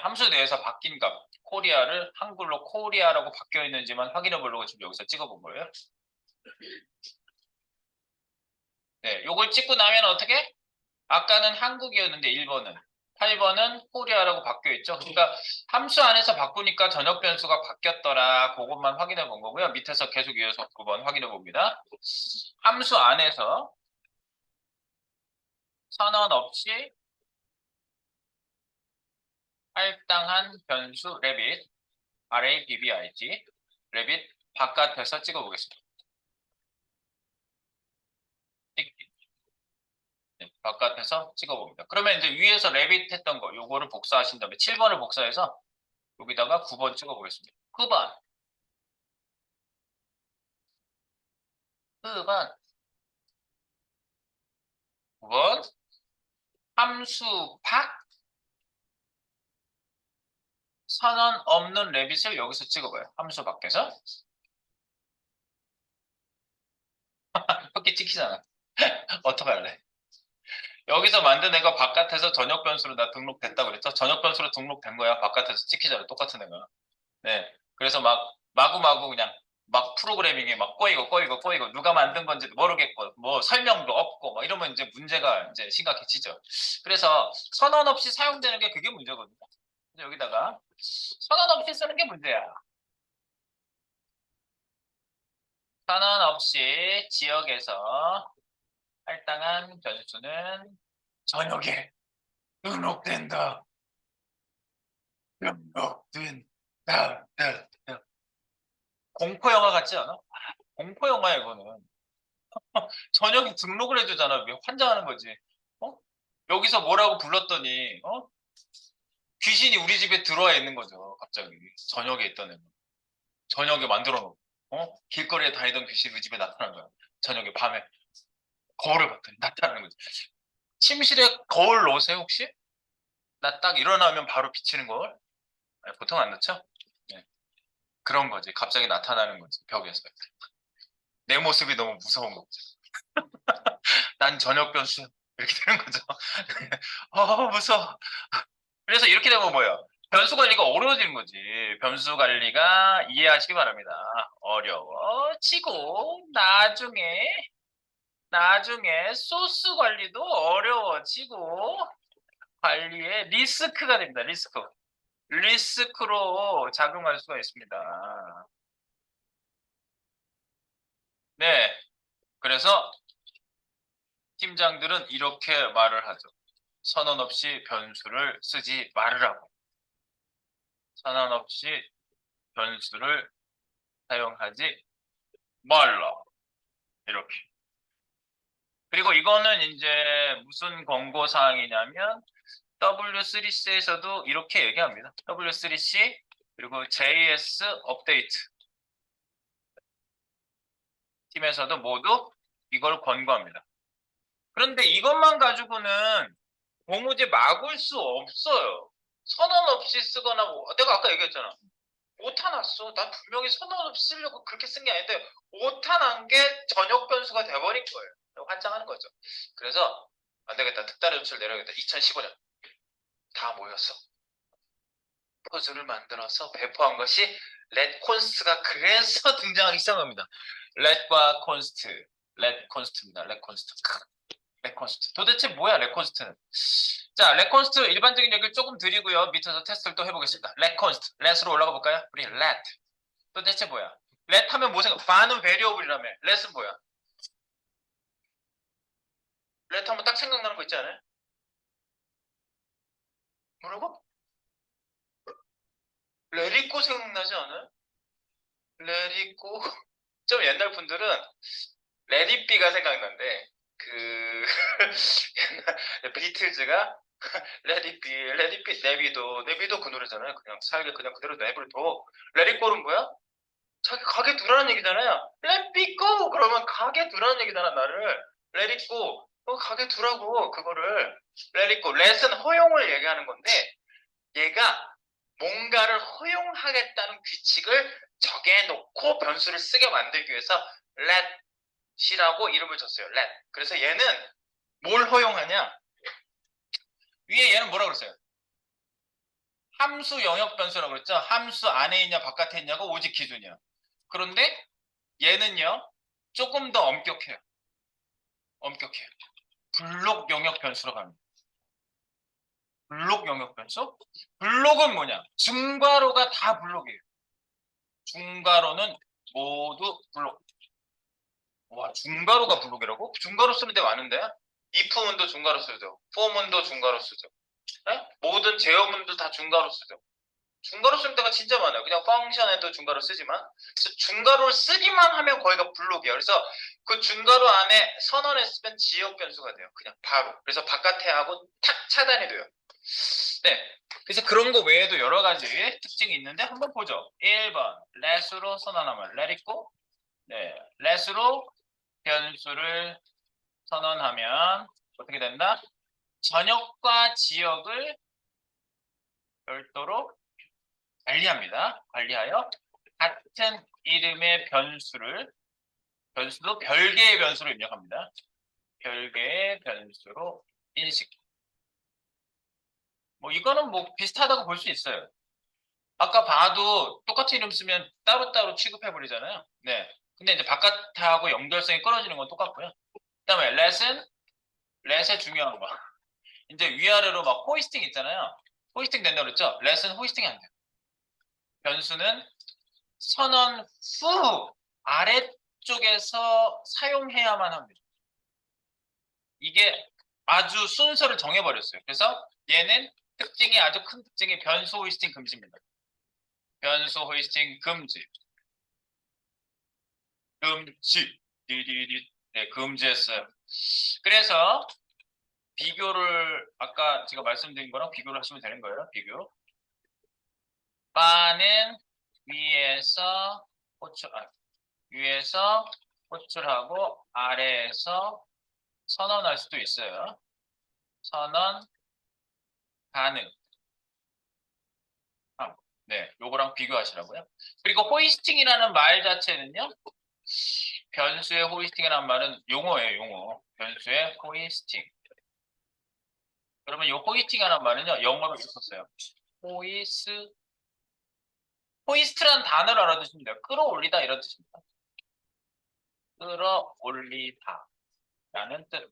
함수 내에서 바뀐 값 코리아를 한글로 코리아라고 바뀌어 있는지만 확인해 보려고 지금 여기서 찍어 본 거예요. 네, 요걸 찍고 나면 어떻게? 아까는 한국이었는데 1번은 8번은 코리아라고 바뀌어 있죠. 그러니까 함수 안에서 바꾸니까 전역 변수가 바뀌었더라. 그것만 확인해 본 거고요. 밑에서 계속 이어서 9번 확인해 봅니다. 함수 안에서 선언 없이 할당한 변수 rabbit RABBIT rabbit 바깥에서 찍어보겠습니다. 네, 바깥에서 찍어봅니다. 그러면 이제 위에서 rabbit 했던 거 요거를 복사하신 다음에 7번을 복사해서 여기다가 9번 찍어보겠습니다. 9번 함수 밖 선언 없는 레빗을 여기서 찍어봐요. 함수 밖에서. 이렇게 찍히잖아. 어떡할래? 여기서 만든 애가 바깥에서 전역 변수로 나 등록됐다고 그랬죠? 전역 변수로 등록된 거야. 바깥에서 찍히잖아. 똑같은 애가. 네. 그래서 마구마구 그냥 막 프로그래밍에 막 꼬이고 누가 만든 건지도 모르겠고 뭐 설명도 없고 막 이러면 이제 문제가 이제 심각해지죠. 그래서 선언 없이 사용되는 게 그게 문제거든요. 여기다가 선언 없이 쓰는 게 문제야. 선언 없이 지역에서 할당한 변수는 저녁에 등록된다. 등록된 공포 영화 같지 않아? 공포 영화야 이거는. 저녁에 등록을 해주잖아. 왜 환장하는 거지? 어? 여기서 뭐라고 불렀더니 귀신이 우리 집에 들어와 있는 거죠. 갑자기 저녁에 있던 애는 저녁에 만들어 놓고 길거리에 다니던 귀신이 우리 집에 나타난 거야. 저녁에 밤에 거울을 봤더니 나타나는 거지. 침실에 거울 놓으세요 혹시? 나 딱 일어나면 바로 비치는 거울? 아니, 보통 안 넣죠? 네. 그런 거지. 갑자기 나타나는 거지 벽에서. 내 모습이 너무 무서운 거지. 난 저녁 변수 이렇게 되는 거죠. 무서워. 그래서 이렇게 되면 뭐예요? 변수 관리가 어려워지는 거지. 변수 관리가 이해하시기 바랍니다. 어려워지고 나중에 소스 관리도 어려워지고 관리에 리스크가 됩니다. 리스크로 작용할 수가 있습니다. 네. 그래서 팀장들은 이렇게 말을 하죠. 선언 없이 변수를 쓰지 말으라고. 선언 없이 변수를 사용하지 말라. 이렇게. 그리고 이거는 이제 무슨 권고 사항이냐면 W3C에서도 이렇게 얘기합니다. W3C 그리고 JS 업데이트 팀에서도 모두 이걸 권고합니다. 그런데 이것만 가지고는 도무지 막을 수 없어요. 선언 없이 쓰거나 내가 아까 얘기했잖아. 오타 났어. 난 분명히 선언 없이 쓰려고 그렇게 쓴 게 아닌데 오타 난 게 전역 변수가 돼버린 거예요. 환장하는 거죠. 그래서 안 되겠다. 특단의 조치를 내려야겠다. 2015년 다 모였어. 포즈를 만들어서 배포한 것이 렛 콘스트가 그래서 등장하기 시작합니다. 렛과 콘스트, 렛 콘스트입니다. 렛 콘스트. 레콘스트. 도대체 뭐야, 레콘스트는? 자, 레콘스트 일반적인 얘기를 조금 드리고요. 밑에서 테스트를 또 해보겠습니다. 레콘스트. 렛으로 올라가 볼까요? 우리 렛. 도대체 뭐야? 렛 하면 뭐 생각? 반은 베리어블이라며. 렛은 뭐야? 렛 하면 딱 생각나는 거 있지 않아요? 뭐라고? 레리꼬 생각나지 않아요? 레리꼬. 좀 옛날 분들은 레디비가 생각난대. 그 옛날 비틀즈가 레디비 내비도 그 노래잖아요. 그냥 살게 그냥 그대로 내버려둬. 레디꼬는 뭐야? 자기 가게 두라는 얘기잖아요. Let me go 그러면 가게 두라는 얘기잖아. 나를 Let it go 가게 두라고. 그거를 Let it go. Let은 허용을 얘기하는 건데 얘가 뭔가를 허용하겠다는 규칙을 정해놓고 변수를 쓰게 만들기 위해서 let이라고 이름을 줬어요. let. 그래서 얘는 뭘 허용하냐? 위에 얘는 뭐라고 그랬어요? 함수 영역 변수라고 그랬죠? 함수 안에 있냐 바깥에 있냐가 오직 기준이야. 그런데 얘는요 조금 더 엄격해요. 블록 영역 변수로 갑니다. 블록 영역 변수? 블록은 뭐냐? 중괄호가 다 블록이에요. 중괄호는 모두 블록. 와, 중괄호가 블록이라고? 중괄호 쓰는 데 많은데? if문도 중괄호 쓰죠. for문도 중괄호 쓰죠. 네? 모든 제어문도 다 중괄호 쓰죠. 중괄호 쓸 때가 진짜 많아요. 그냥 펑션에도 중괄호 쓰지만 중괄호를 쓰기만 하면 거기가 블록이에요. 그래서 그 중괄호 안에 선언했으면 지역 변수가 돼요. 그냥 바로. 그래서 바깥에 하고 탁 차단이 돼요. 네. 그래서 그런 거 외에도 여러 가지 특징이 있는데 한번 보죠. 1번 let으로 선언하면 let it go. 네. let으로 변수를 선언하면 어떻게 된다? 전역과 지역을 별도로 관리하여 같은 이름의 변수도 별개의 변수로 입력합니다. 별개의 변수로 인식. 뭐 이거는 뭐 비슷하다고 볼 수 있어요. 아까 봐도 똑같은 이름 쓰면 따로따로 취급해버리잖아요. 네. 근데 이제 바깥하고 연결성이 끊어지는 건 똑같고요. 그다음에 렛의 중요한 거. 이제 위아래로 막 호이스팅 있잖아요. 호이스팅 된다고 그랬죠? 렛은 호이스팅이 안 돼요. 변수는 선언 후 아래쪽에서 사용해야만 합니다. 이게 아주 순서를 정해버렸어요. 그래서 얘는 아주 큰 특징이 변수 호이스팅 금지입니다. 변수 호이스팅 금지. 금지. 네, 금지했어요. 그래서 비교를 아까 제가 말씀드린 거랑 비교를 하시면 되는 거예요. 비교. 바는 위에서 위에서 호출하고 아래에서 선언할 수도 있어요. 선언 가능. 네, 요거랑 비교하시라고요. 그리고 호이스팅이라는 말 자체는요. 변수의 호이스팅이라는 말은 용어예요, 용어. 변수의 호이스팅. 그러면 요 호이스팅이라는 말은요, 영어로 썼어요. 호이스트라는 단어를 알아두시면 돼요. 끌어올리다 이런 뜻입니다. 끌어올리다 라는 뜻.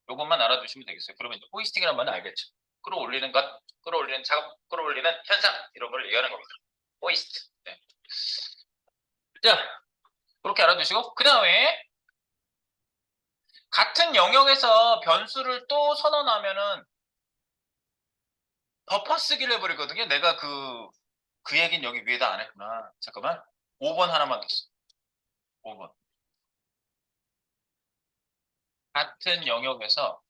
요것만 알아두시면 되겠어요. 그러면 호이스팅이라는 말은 알겠죠. 끌어올리는 것, 끌어올리는 작업, 끌어올리는 현상 이런 걸 얘기하는 겁니다. 호이스트. 네. 자, 그렇게 알아두시고 그 다음에 같은 영역에서 변수를 또 선언하면은 덮어쓰기를 해버리거든요. 내가 그 얘기는 여기 위에다 안 했구나. 잠깐만. 5번 하나만 더 써. 5번. 같은 영역에서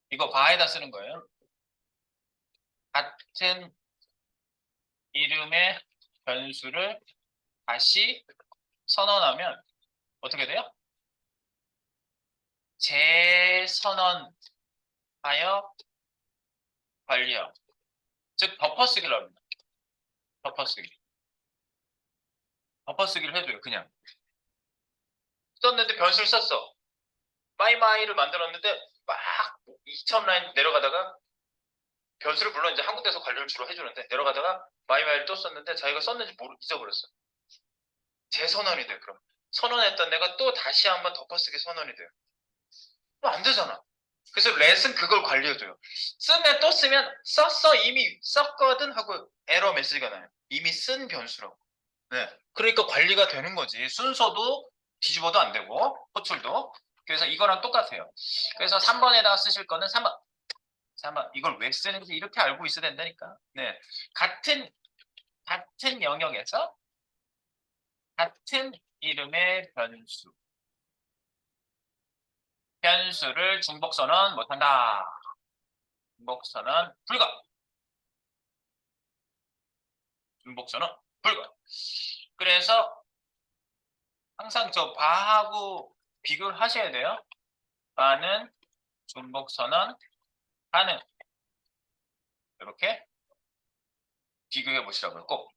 이거 바에다 쓰는 거예요. 같은 이름의 변수를 다시 선언하면 어떻게 돼요? 재선언하여 관리하고. 즉 덮어쓰기를 합니다. 덮어쓰기. 덮어쓰기를 해줘요. 그냥. 썼는데 변수를 썼어. 마이마이를 만들었는데 막 2000 라인 내려가다가 변수를 물론 이제 한국에서 관리를 주로 해주는데 내려가다가 마이마이를 또 썼는데 자기가 썼는지 잊어버렸어. 재선언이 돼. 그럼 선언했던 내가 또 다시 한번 덮어쓰기 선언이 돼요. 그럼 안 되잖아. 그래서 렛은 그걸 관리해줘요. 쓴 애 또 쓰면 썼어 이미 썼거든 하고 에러 메시지가 나요. 이미 쓴 변수라고. 네. 그러니까 관리가 되는 거지. 순서도 뒤집어도 안 되고 호출도. 그래서 이거랑 똑같아요. 그래서 3번에다가 쓰실 거는 3번. 3번. 이걸 왜 쓰는지 이렇게 알고 있어야 된다니까. 네. 같은 영역에서 같은 이름의 변수를 중복선언 못한다. 중복선언 불가. 중복선언 불가. 그래서 항상 저 바하고 비교를 하셔야 돼요. 바는 중복선언 가능. 이렇게 비교해 보시라고요. 꼭.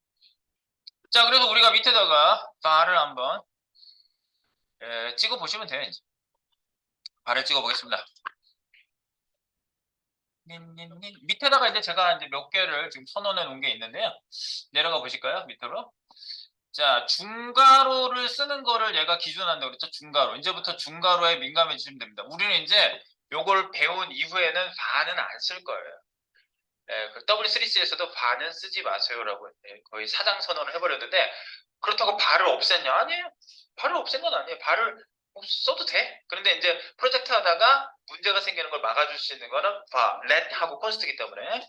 자, 그래서 우리가 밑에다가 바를 한번 찍어 보시면 돼요. 이제. 바를 찍어 보겠습니다. 밑에다가 이제 제가 이제 몇 개를 지금 선언해 놓은 게 있는데요. 내려가 보실까요? 밑으로. 자, 중괄호를 쓰는 거를 얘가 기준한다고 그랬죠? 중괄호. 이제부터 중괄호에 민감해지시면 됩니다. 우리는 이제 요걸 배운 이후에는 바는 안 쓸 거예요. 네, 그 W3C에서도 바는 쓰지 마세요라고 거의 사장 선언을 해버렸는데 그렇다고 바를 없앴냐? 아니에요. 바를 없앤 건 아니에요. 바를 써도 돼. 그런데 이제 프로젝트 하다가 문제가 생기는 걸 막아줄 수 있는 거는 바, let하고 const이기 때문에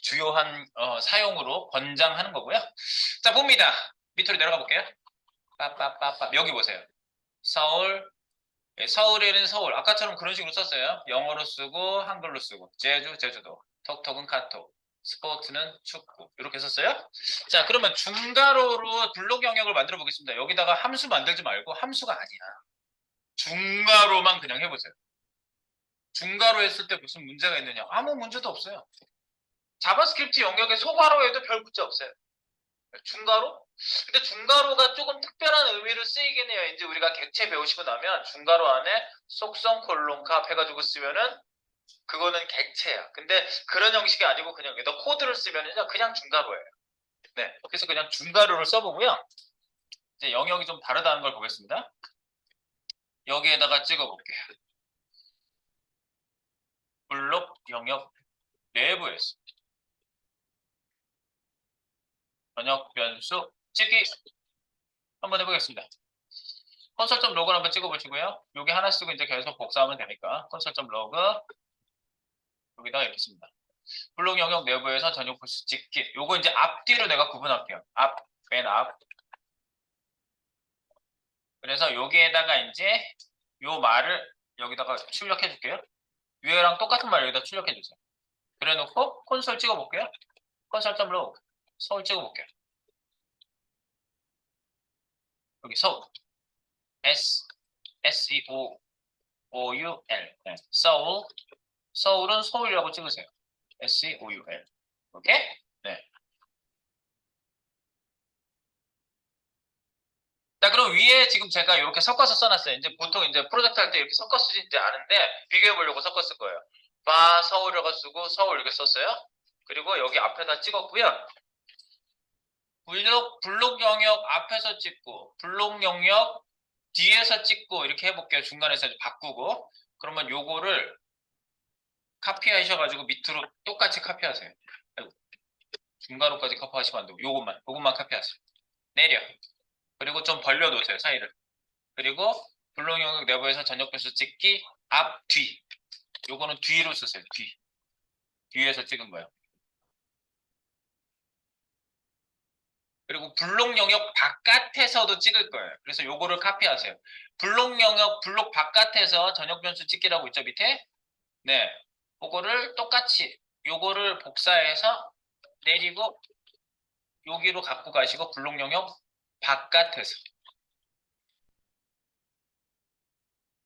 주요한 사용으로 권장하는 거고요. 자, 봅니다. 밑으로 내려가 볼게요. 빠빠빠빠 여기 보세요. 서울 서울에는 서울 아까처럼 그런 식으로 썼어요. 영어로 쓰고 한글로 쓰고 제주도 톡톡은 카톡 스포츠는 축구 이렇게 썼어요. 자, 그러면 중괄호로 블록 영역을 만들어 보겠습니다. 여기다가 함수 만들지 말고 함수가 아니야. 중괄호만 그냥 해보세요. 중괄호 했을 때 무슨 문제가 있느냐? 아무 문제도 없어요. 자바스크립트 영역에 소괄호에도 별 문제 없어요. 중괄호? 근데 중괄호가 조금 특별한 의미로 쓰이긴 해요. 이제 우리가 객체 배우시고 나면 중괄호 안에 속성 콜론 값 해가지고 쓰면은 그거는 객체야. 근데 그런 형식이 아니고 그냥 여기다 코드를 쓰면은요 그냥 중괄호예요. 네, 그래서 그냥 중괄호를 써보고요. 이제 영역이 좀 다르다는 걸 보겠습니다. 여기에다가 찍어볼게요. 블록 영역 내부에서 번역 변수 찍기 한번 해보겠습니다. 콘솔.log을 한번 찍어보시고요. 여기 하나 쓰고 이제 계속 복사하면 되니까 콘솔.log 여기다가 이렇게 씁니다. 블록 영역 내부에서 전역 부수 찍기. 요거 이제 앞뒤로 내가 구분할게요. 앞, 맨 앞. 그래서 여기에다가 이제 요 말을 여기다가 출력해 줄게요. 위에랑 똑같은 말 여기다 출력해 주세요. 그래 놓고 콘솔 찍어 볼게요. 컨설턴블록 서울 찍어 볼게요. 여기 서울. S-E-O-O-U-L. 네. 서울. 서울은 서울이라고 찍으세요. S-E-O-U-L. 오케이? 네. 자, 그럼 위에 지금 제가 이렇게 섞어서 써놨어요. 이제 보통 이제 프로젝트 할 때 이렇게 섞어 쓰지 이제 아는데 비교해 보려고 섞어 쓸 거예요. 바 서울이라고 쓰고 서울 이렇게 썼어요. 그리고 여기 앞에다 찍었고요. 블록 영역 앞에서 찍고 블록 영역 뒤에서 찍고 이렇게 해볼게요. 중간에서 바꾸고 그러면 요거를 카피하셔가지고 밑으로 똑같이 카피하세요. 아이고, 중괄호까지 카피하시면 안 되고 요것만 카피하세요. 내려. 그리고 좀 벌려놓으세요. 사이를. 그리고 블록 영역 내부에서 전역 변수 찍기 앞, 뒤. 요거는 뒤로 쓰세요. 뒤. 뒤에서 찍은 거예요. 그리고 블록 영역 바깥에서도 찍을 거예요. 그래서 요거를 카피하세요. 블록 영역, 블록 바깥에서 전역 변수 찍기라고 있죠, 밑에? 네. 그거를 똑같이 요거를 복사해서 내리고 여기로 갖고 가시고 블록 영역 바깥에서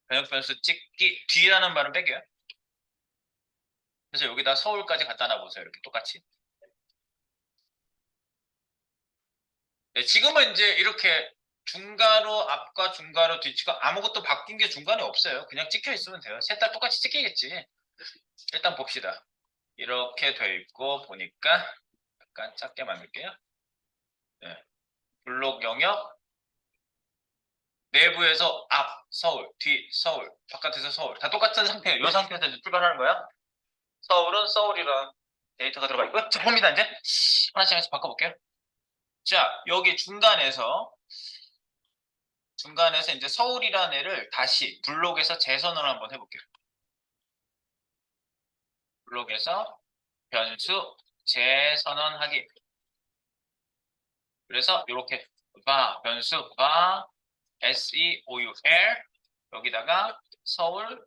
전역 변수 찍기 뒤라는 말은 빼겨요. 그래서 여기다 서울까지 갖다 놔보세요. 이렇게 똑같이. 네, 지금은 이제 이렇게 중괄호 앞과 중괄호 뒤치가 아무것도 바뀐 게 중간에 없어요. 그냥 찍혀 있으면 돼요. 셋 다 똑같이 찍히겠지. 일단 봅시다. 이렇게 돼 있고 보니까 약간 작게 만들게요. 네. 블록 영역 내부에서 앞 서울, 뒤 서울, 바깥에서 서울 다 똑같은 상태예요. 이 상태에서 이제 출발하는 거야. 서울은 서울이라는 데이터가 들어가 있고요. 자, 봅니다. 이제 하나씩 바꿔볼게요. 자, 여기 중간에서 이제 서울이라는 애를 다시 블록에서 재선을 한번 해볼게요. 블록에서 변수 재선언하기. 그래서 이렇게 변수 SEOUL 여기다가 서울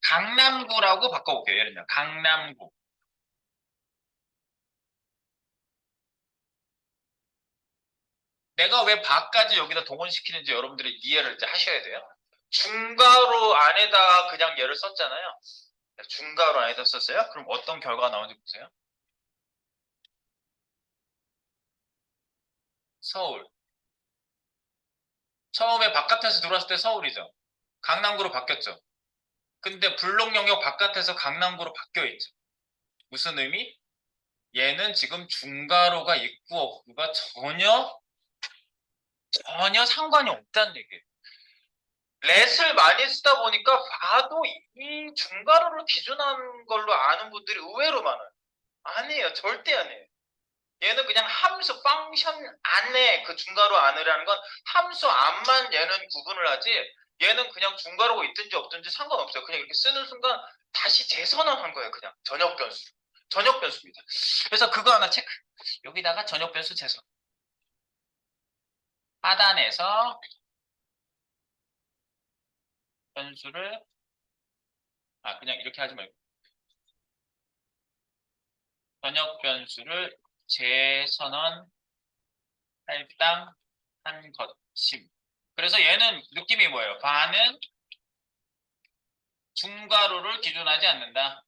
강남구라고 바꿔볼게요. 예를 들면 강남구. 내가 왜 바까지 여기다 동원시키는지 여러분들이 이해를 이제 하셔야 돼요. 중괄호 안에다가 그냥 얘를 썼잖아요. 중괄호 안에다 썼어요? 그럼 어떤 결과가 나오는지 보세요. 서울. 처음에 바깥에서 들어왔을 때 서울이죠. 강남구로 바뀌었죠. 근데 블록 영역 바깥에서 강남구로 바뀌어 있죠. 무슨 의미? 얘는 지금 중괄호가 있고 없고가 전혀 상관이 없다는 얘기예요. 렛을 많이 쓰다 보니까 봐도 이 중괄호를 기준한 걸로 아는 분들이 의외로 많아요. 아니에요. 절대 아니에요. 얘는 그냥 함수, 펑션 안에 그 중괄호 안이라는 건 함수 안만 얘는 구분을 하지 얘는 그냥 중괄호가 있든지 없든지 상관없어요. 그냥 이렇게 쓰는 순간 다시 재선언한 거예요. 그냥 전역 변수. 전역 변수입니다. 그래서 그거 하나 체크. 여기다가 전역 변수 재선. 하단에서 변수를 그냥 이렇게 하지 말고 전역 변수를 재선언 할당한 것임. 그래서 얘는 느낌이 뭐예요? 바는 중괄호를 기준하지 않는다.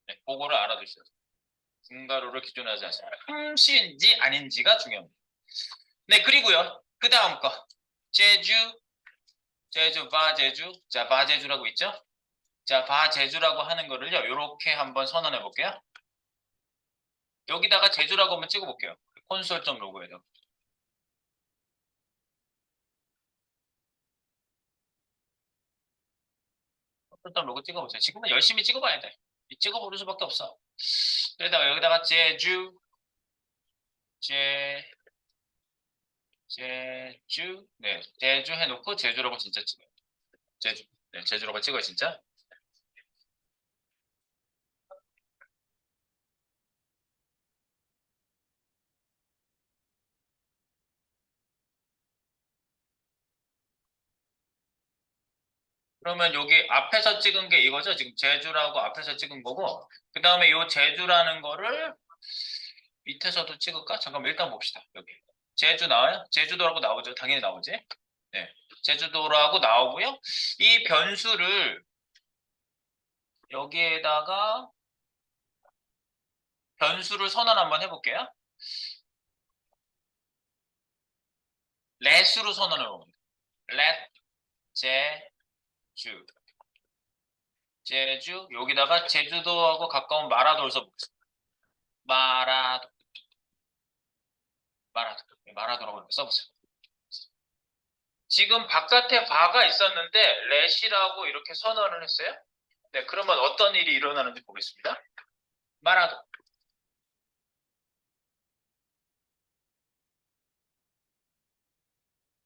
네, 그거를 알아두셔야 돼요. 중괄호를 기준하지 않습니다. 함수인지 아닌지가 중요합니다. 네, 그리고요. 그 다음 거. 제주, 제주. 자, 바제주라고 있죠? 자, 바제주라고 하는 거를요. 이렇게 한번 선언해 볼게요. 여기다가 제주라고 한번 찍어 볼게요. 콘솔.점 로고에다가. 콘솔.점 로고 찍어보세요. 지금은 열심히 찍어봐야 돼. 찍어보는 수밖에 없어. 그러다가 여기다가 제주, 제주, 네, 제주 해놓고 제주라고 진짜 찍어요. 제주, 네, 제주라고 찍어요, 진짜. 그러면 여기 앞에서 찍은 게 이거죠? 지금 제주라고 앞에서 찍은 거고, 그 다음에 이 제주라는 거를 밑에서도 찍을까? 잠깐만 일단 봅시다. 여기 제주 나와요? 제주도라고 나오죠? 당연히 나오지? 네, 제주도라고 나오고요. 이 변수를 여기에다가 변수를 선언 한번 해볼게요. let으로 선언해 봅니다. let 제주 제주 여기다가 제주도하고 가까운 마라도를 써보겠습니다. 마라도 마라도라고 이렇게 써보세요. 지금 바깥에 바가 있었는데 let이라고 이렇게 선언을 했어요. 네, 그러면 어떤 일이 일어나는지 보겠습니다. 마라도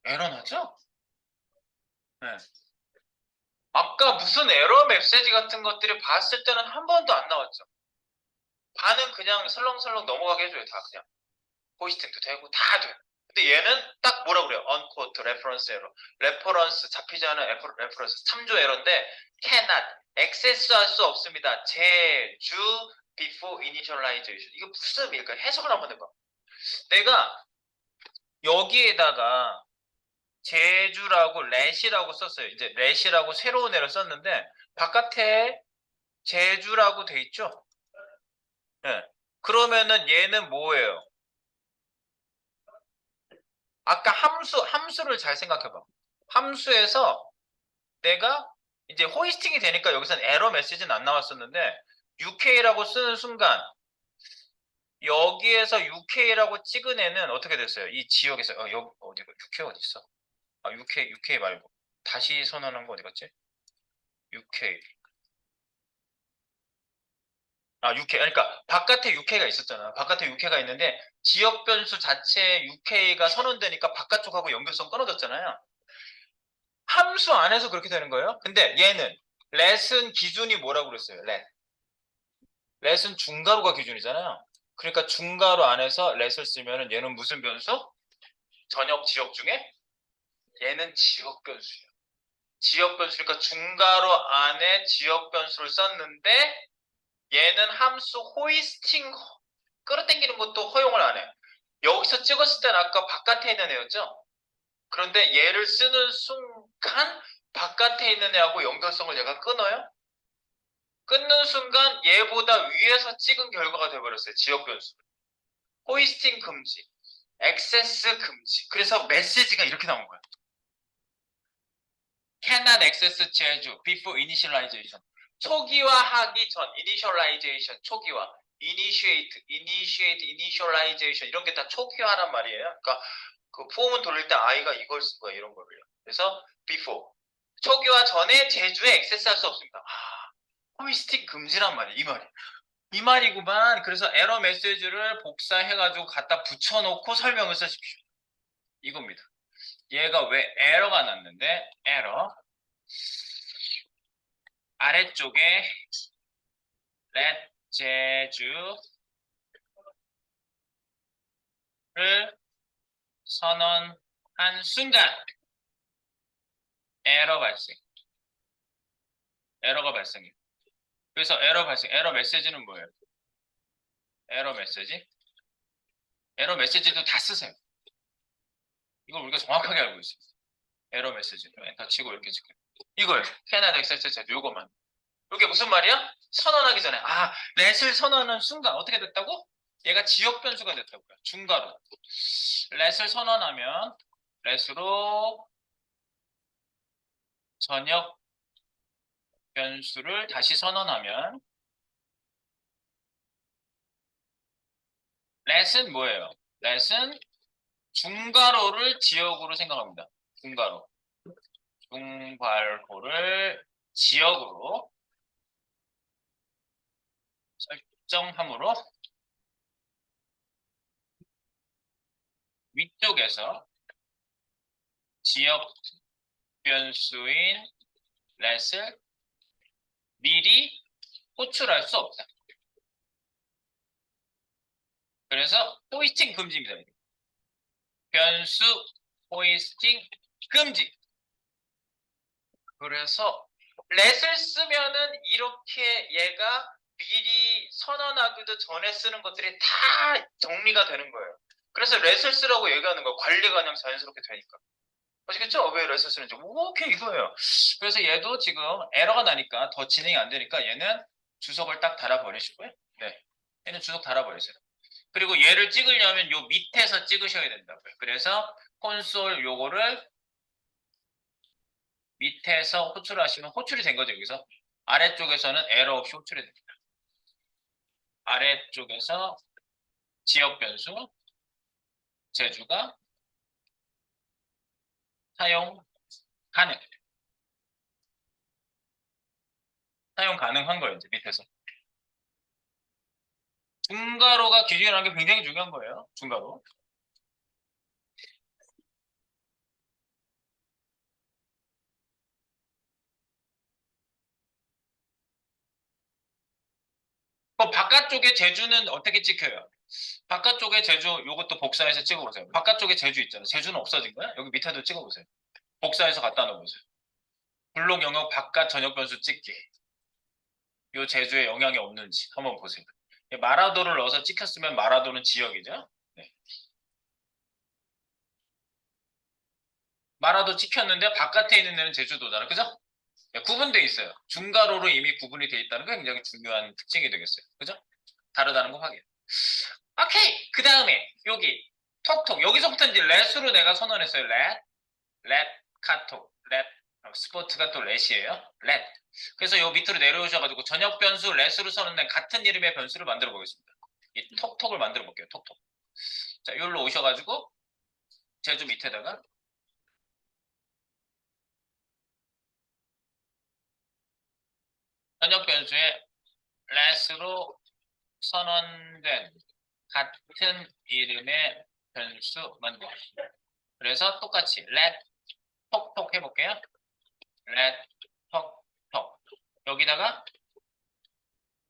에러 나죠? 네. 아까 무슨 에러 메시지 같은 것들이 봤을 때는 한 번도 안 나왔죠. 반은 그냥 설렁설렁 넘어가게 해줘요. 다 그냥. 호이스팅도 되고 다 돼요. 근데 얘는 딱 뭐라 그래요? unquote reference error. 레퍼런스 잡히지 않은 레퍼런스 3조 에러인데 cannot 액세스할 수 없습니다. 제주 before initialization. 이거 무슨 의미일까? 해석을 한번 해봐. 내가 여기에다가 제주라고 let이라고 썼어요. 이제 let이라고 새로운 애를 썼는데 바깥에 제주라고 돼 있죠? 네. 그러면은 얘는 뭐예요? 아까 함수를 잘 생각해봐. 함수에서 내가 이제 호이스팅이 되니까 여기서는 에러 메시지는 안 나왔었는데 UK라고 쓰는 순간 여기에서 UK라고 찍은 애는 어떻게 됐어요? 이 지역에서 여기 어디가 UK 어디 있어? 아 UK 말고 다시 선언한 거 어디 갔지? UK UK 그러니까 바깥에 UK가 있었잖아. 바깥에 UK가 있는데 지역 변수 자체에 UK가 선언되니까 바깥쪽하고 연결성 끊어졌잖아요. 함수 안에서 그렇게 되는 거예요. 근데 얘는 let은 기준이 뭐라고 그랬어요? let은 중괄호가 기준이잖아요. 그러니까 중괄호 안에서 let을 쓰면은 얘는 무슨 변수? 전역 지역 중에 얘는 지역 변수예요. 지역 변수니까 중괄호 안에 지역 변수를 썼는데 얘는 함수 호이스팅 끌어당기는 것도 허용을 안 해요. 여기서 찍었을 때는 아까 바깥에 있는 애였죠? 그런데 얘를 쓰는 순간 바깥에 있는 애하고 연결성을 얘가 끊어요. 끊는 순간 얘보다 위에서 찍은 결과가 돼버렸어요. 지역 변수. 호이스팅 금지, 액세스 금지. 그래서 메시지가 이렇게 나온 거야. cannot access 제주 before initialization. 초기화하기 전, initialization, 초기화. initialization 이런 게 다 초기화란 말이에요. 그러니까 그 폼은 돌릴 때 I가 이걸 쓴 거예요. 이런 거를요. 그래서 before. 초기화 전에 제주에 액세스할 수 없습니다. 호이스팅 금지란 말이에요. 이 말이에요. 이 말이구만. 그래서 에러 메시지를 복사해가지고 갖다 붙여놓고 설명을 쓰십시오. 이겁니다. 얘가 왜 에러가 났는데 에러 아래쪽에 let 제주를 선언한 순간 에러 발생. 에러가 발생해요. 그래서 에러 발생. 에러 메시지는 뭐예요? 에러 메시지? 에러 메시지도 다 쓰세요. 이걸 우리가 정확하게 알고 있어요. 에러 메시지. 엔터 치고 이렇게 찍어요. 이거예요. 캐나다 엑셀스 요거만. 이게 무슨 말이야? 선언하기 전에 let을 선언하는 순간 어떻게 됐다고? 얘가 지역 변수가 됐다고요. 중괄호. let을 선언하면 let으로 전역 변수를 다시 선언하면 let은 뭐예요? let은 중괄호를 지역으로 생각합니다. 중괄호. 중괄호를 지역으로 설정함으로 위쪽에서 지역 변수인 let을 미리 호출할 수 없다. 그래서 호이스팅 금지입니다. 변수 호이스팅 금지. 그래서 let을 쓰면은 이렇게 얘가 미리 선언하기도 전에 쓰는 것들이 다 정리가 되는 거예요. 그래서 let을 쓰라고 얘기하는 거예요. 관리가 그냥 자연스럽게 되니까. 아시겠죠? 왜 let을 쓰는지. 오케이, 이거예요. 그래서 얘도 지금 에러가 나니까 더 진행이 안 되니까 얘는 주석을 딱 달아버리시고요. 네. 얘는 주석 달아버리세요. 그리고 얘를 찍으려면 요 밑에서 찍으셔야 된다고요. 그래서 콘솔 요거를 밑에서 호출을 하시면 호출이 된 거죠, 여기서. 아래쪽에서는 에러 없이 호출이 됩니다. 아래쪽에서 지역 변수, 제주가 사용 가능. 사용 가능한 거예요, 이제 밑에서. 중괄호가 기준이라는 게 굉장히 중요한 거예요, 중괄호. 그 바깥쪽에 제주는 어떻게 찍혀요? 바깥쪽에 제주, 요것도 복사해서 찍어보세요. 바깥쪽에 제주 있잖아요. 제주는 없어진 거야? 여기 밑에도 찍어보세요. 복사해서 갖다 놓으세요. 블록 영역 바깥 전역 변수 찍기. 요 제주에 영향이 없는지 한번 보세요. 마라도를 넣어서 찍혔으면 마라도는 지역이죠. 네. 마라도 찍혔는데 바깥에 있는 데는 제주도잖아요. 그죠? 네, 구분돼 있어요. 중괄호로 이미 구분이 돼 있다는 게 굉장히 중요한 특징이 되겠어요. 그죠? 다르다는 거 확인. 오케이. 그 다음에 여기 톡톡. 여기서부터 이제 렛으로 내가 선언했어요. 렛, 카톡, 렛. 스포츠가 또 렛이에요. 렛. 그래서 요 밑으로 내려오셔가지고 전역 변수 렛으로 선언된 같은 이름의 변수를 만들어 보겠습니다. 이 톡톡을 만들어 볼게요. 톡톡. 자, 여기로 오셔가지고 제주 밑에다가 전역 변수에 렛으로 선언된 같은 이름의 변수 만들기. 그래서 똑같이 let 톡톡 해볼게요. let 톡톡. 여기다가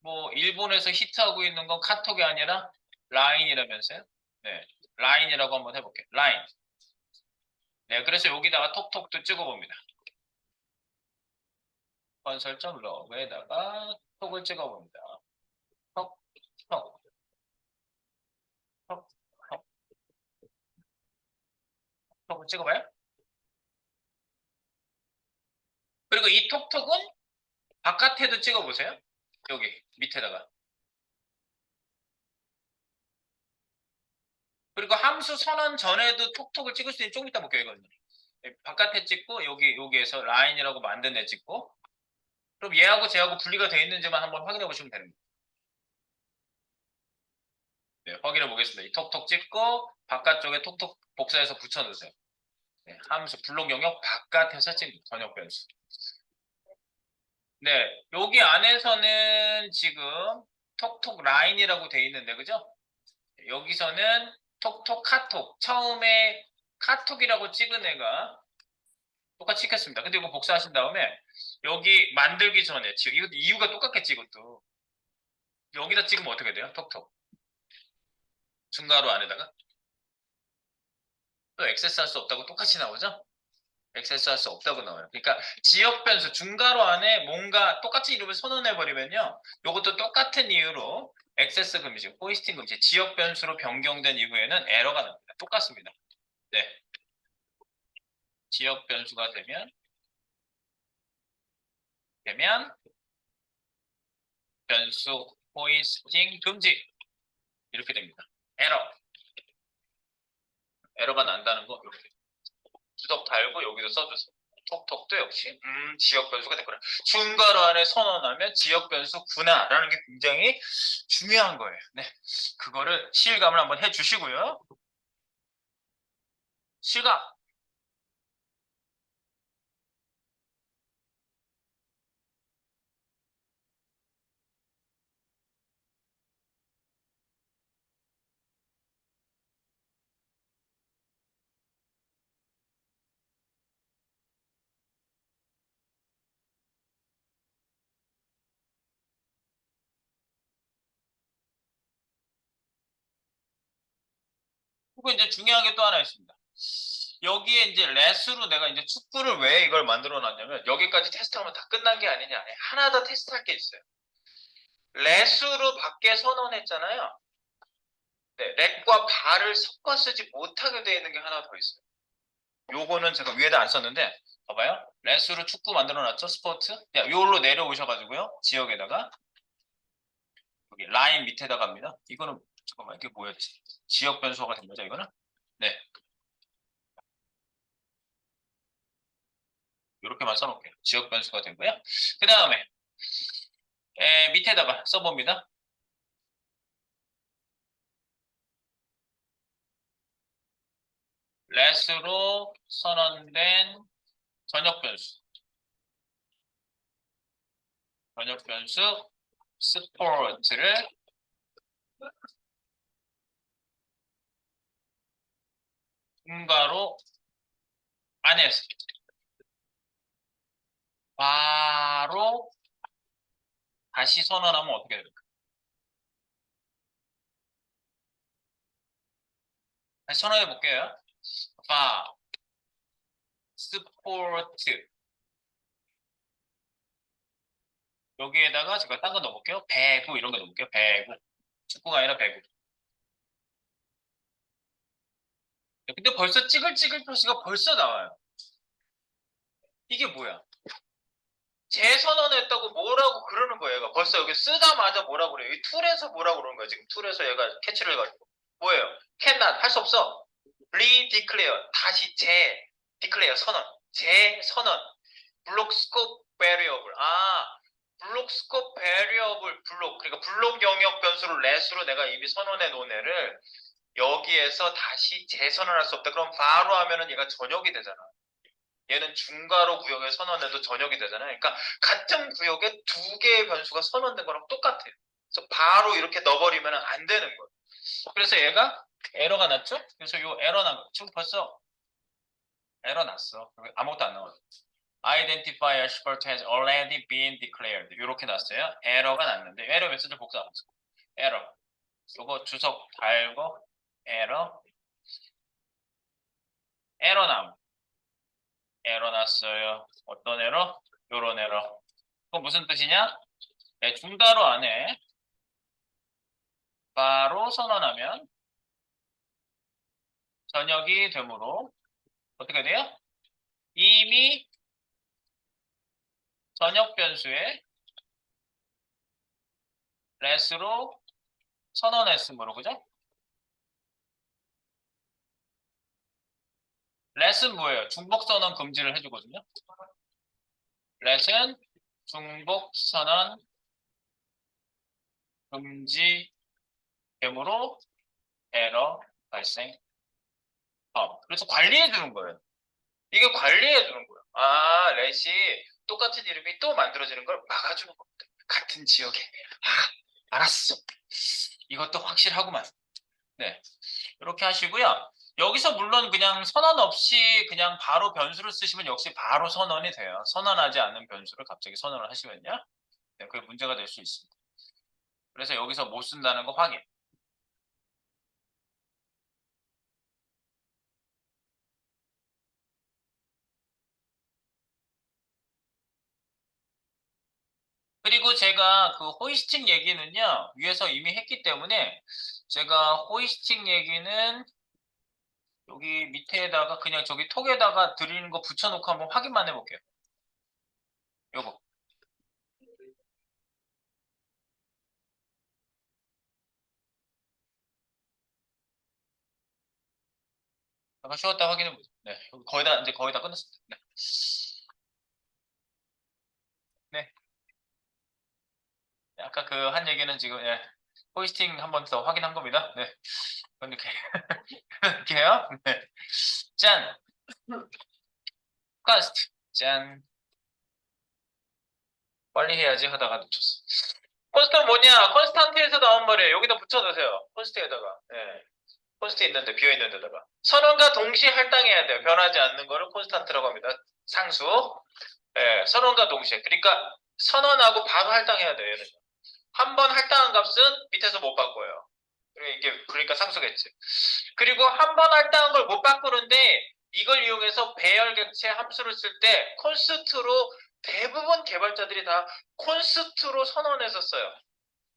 뭐 일본에서 히트하고 있는 건 카톡이 아니라 라인이라면서요. 네, 라인이라고 한번 해볼게요. 라인. 네, 그래서 여기다가 톡톡도 찍어봅니다. 건설점 러그에다가 톡을 찍어봅니다. 톡, 톡, 톡, 톡, 톡을 찍어봐요. 그리고 이 톡톡은 바깥에도 찍어보세요. 여기 밑에다가. 그리고 함수 선언 전에도 톡톡을 찍을 수 있는 좀 이따 볼게요, 이거는. 네, 바깥에 찍고 여기에서 라인이라고 만든 애 찍고 그럼 얘하고 쟤하고 분리가 되어 있는지만 한번 확인해 보시면 됩니다. 네, 확인해 보겠습니다. 이 톡톡 찍고 바깥쪽에 톡톡 복사해서 붙여놓으세요. 네, 함수 블록 영역 바깥에서 찍는 번역 변수. 네, 여기 안에서는 지금 톡톡 라인이라고 되어 있는데 그죠? 여기서는 톡톡 카톡 처음에 카톡이라고 찍은 애가 똑같이 찍혔습니다. 근데 이거 복사하신 다음에 여기 만들기 전에 지금 이것도 이유가 똑같겠지 이것도 여기다 찍으면 어떻게 돼요? 톡톡 중괄호 안에다가 또 액세스할 수 없다고 똑같이 나오죠? 액세스할 수 없다고 나와요. 그러니까 지역 변수 중괄호 안에 뭔가 똑같이 이름을 선언해 버리면요. 이것도 똑같은 이유로 액세스 금지, 호이스팅 금지, 지역 변수로 변경된 이후에는 에러가 납니다. 똑같습니다. 네, 지역 변수가 되면 변수 호이스팅 금지 이렇게 됩니다. 에러가 난다는 거 이렇게 주석 달고 여기도 써주세요. 톡톡도 역시 지역 변수가 됐구나. 중괄호 안에 선언하면 지역 변수구나라는 게 굉장히 중요한 거예요. 네, 그거를 실감을 한번 해주시고요. 실감. 그리고 이제 중요한 게 또 하나 있습니다. 여기에 이제 let으로 내가 이제 축구를 왜 이걸 만들어 놨냐면 여기까지 테스트하면 다 끝난 게 아니냐. 아니, 하나 더 테스트할 게 있어요. let으로 밖에 선언했잖아요. 네, let과 bar을 섞어 쓰지 못하게 되어 있는 게 하나 더 있어요. 요거는 제가 위에다 안 썼는데 봐봐요. let으로 축구 만들어 놨죠. 스포츠. 야, 요걸로 내려오셔가지고요. 지역에다가 여기 라인 밑에다 갑니다. 이거는 잠깐만 이게 뭐였지? 지역 변수가 된 거죠, 이거는? 네, 이렇게만 써놓을게요. 지역 변수가 된 거야. 그 다음에 밑에다가 써봅니다. let으로 선언된 전역 변수, 전역 변수 스포츠를 중괄호 안에서 바로 다시 선언하면 어떻게 됩니까? 다시 선언해 볼게요. 바 스포츠 여기에다가 제가 딴 거 넣어볼게요. 배구 이런 거 넣어볼게요. 배구 축구가 아니라 배구. 근데 벌써 찌글찌글 표시가 벌써 나와요. 이게 뭐야? 재선언했다고 뭐라고 그러는 거예요. 얘가 벌써 여기 쓰자마자 뭐라고 그래요. 이 툴에서 뭐라고 그러는 거예요. 지금 툴에서 얘가 캐치를 해가지고. 뭐예요? cannot 할 수 없어. redeclare 다시 declare 선언. 재선언. 블록 스코프 베리어블. 블록 스코프 베리어블 블록. 그러니까 블록 영역 변수를 let으로 내가 이미 선언해 놓은 애를 여기에서 다시 재선언할 수 없다. 그럼 바로 하면은 얘가 전역이 되잖아. 얘는 중괄호 구역에 선언해도 전역이 되잖아요. 그러니까 같은 구역에 두 개의 변수가 선언된 거랑 똑같아요. 그래서 바로 이렇게 넣어버리면 안 되는 거예요. 그래서 얘가 에러가 났죠? 그래서 이 에러 난 거. 지금 벌써 에러 났어. 아무것도 안 나와요. Identifier expert has already been declared. 이렇게 났어요. 에러가 났는데 에러 메시지 복사하고 있어. 에러. 요거 주석 달고 에러. 에러 남. 에러 났어요. 어떤 에러? 요런 에러. 그거 무슨 뜻이냐? 네, 중괄호 안에 바로 선언하면 전역이 되므로 어떻게 돼요? 이미 전역 변수에 let으로 선언했으므로 그죠? let은 뭐예요? 중복 선언 금지를 해주거든요. let은 중복 선언 금지 되므로 에러 발생. 그래서 관리해 주는 거예요. 이게 관리해 주는 거예요. let이 똑같은 이름이 또 만들어지는 걸 막아주는 겁니다. 같은 지역에. 알았어. 이것도 확실하구만. 네. 이렇게 하시고요. 여기서 물론 그냥 선언 없이 그냥 바로 변수를 쓰시면 역시 바로 선언이 돼요. 선언하지 않는 변수를 갑자기 선언을 하시면요. 네, 그게 문제가 될 수 있습니다. 그래서 여기서 못 쓴다는 거 확인. 그리고 제가 그 호이스팅 얘기는요. 위에서 이미 했기 때문에 제가 호이스팅 얘기는 여기 밑에다가 그냥 저기 톡에다가 드리는 거 붙여놓고 한번 확인만 해볼게요. 요거. 잠깐 쉬었다 확인해보세요. 네. 여기 거의 다 끝났습니다. 네. 네. 아까 그 한 얘기는 지금 호이스팅 한 번 더 확인한 겁니다. 네. 이렇게 이렇게 해요. 네. 짠. 카스트. 짠. 빨리 해야지 하다가 놓쳤어. 콘스탄트 뭐냐? 콘스탄트에서 나온 말이에요. 여기다 붙여놓으세요. 콘스트에다가. 네. 콘스트 있는데 비어있는 데다가. 선언과 동시에 할당해야 돼요. 변하지 않는 거를 콘스탄트라고 합니다. 상수. 네. 선언과 동시에. 그러니까 선언하고 바로 할당해야 돼요. 얘는. 한 번 할당한 값은 밑에서 못 바꿔요. 이게 그러니까 상수겠지. 그리고 한 번 할당한 걸 못 바꾸는데 이걸 이용해서 배열객체 함수를 쓸 때 콘스트로 대부분 개발자들이 다 콘스트로 선언했었어요.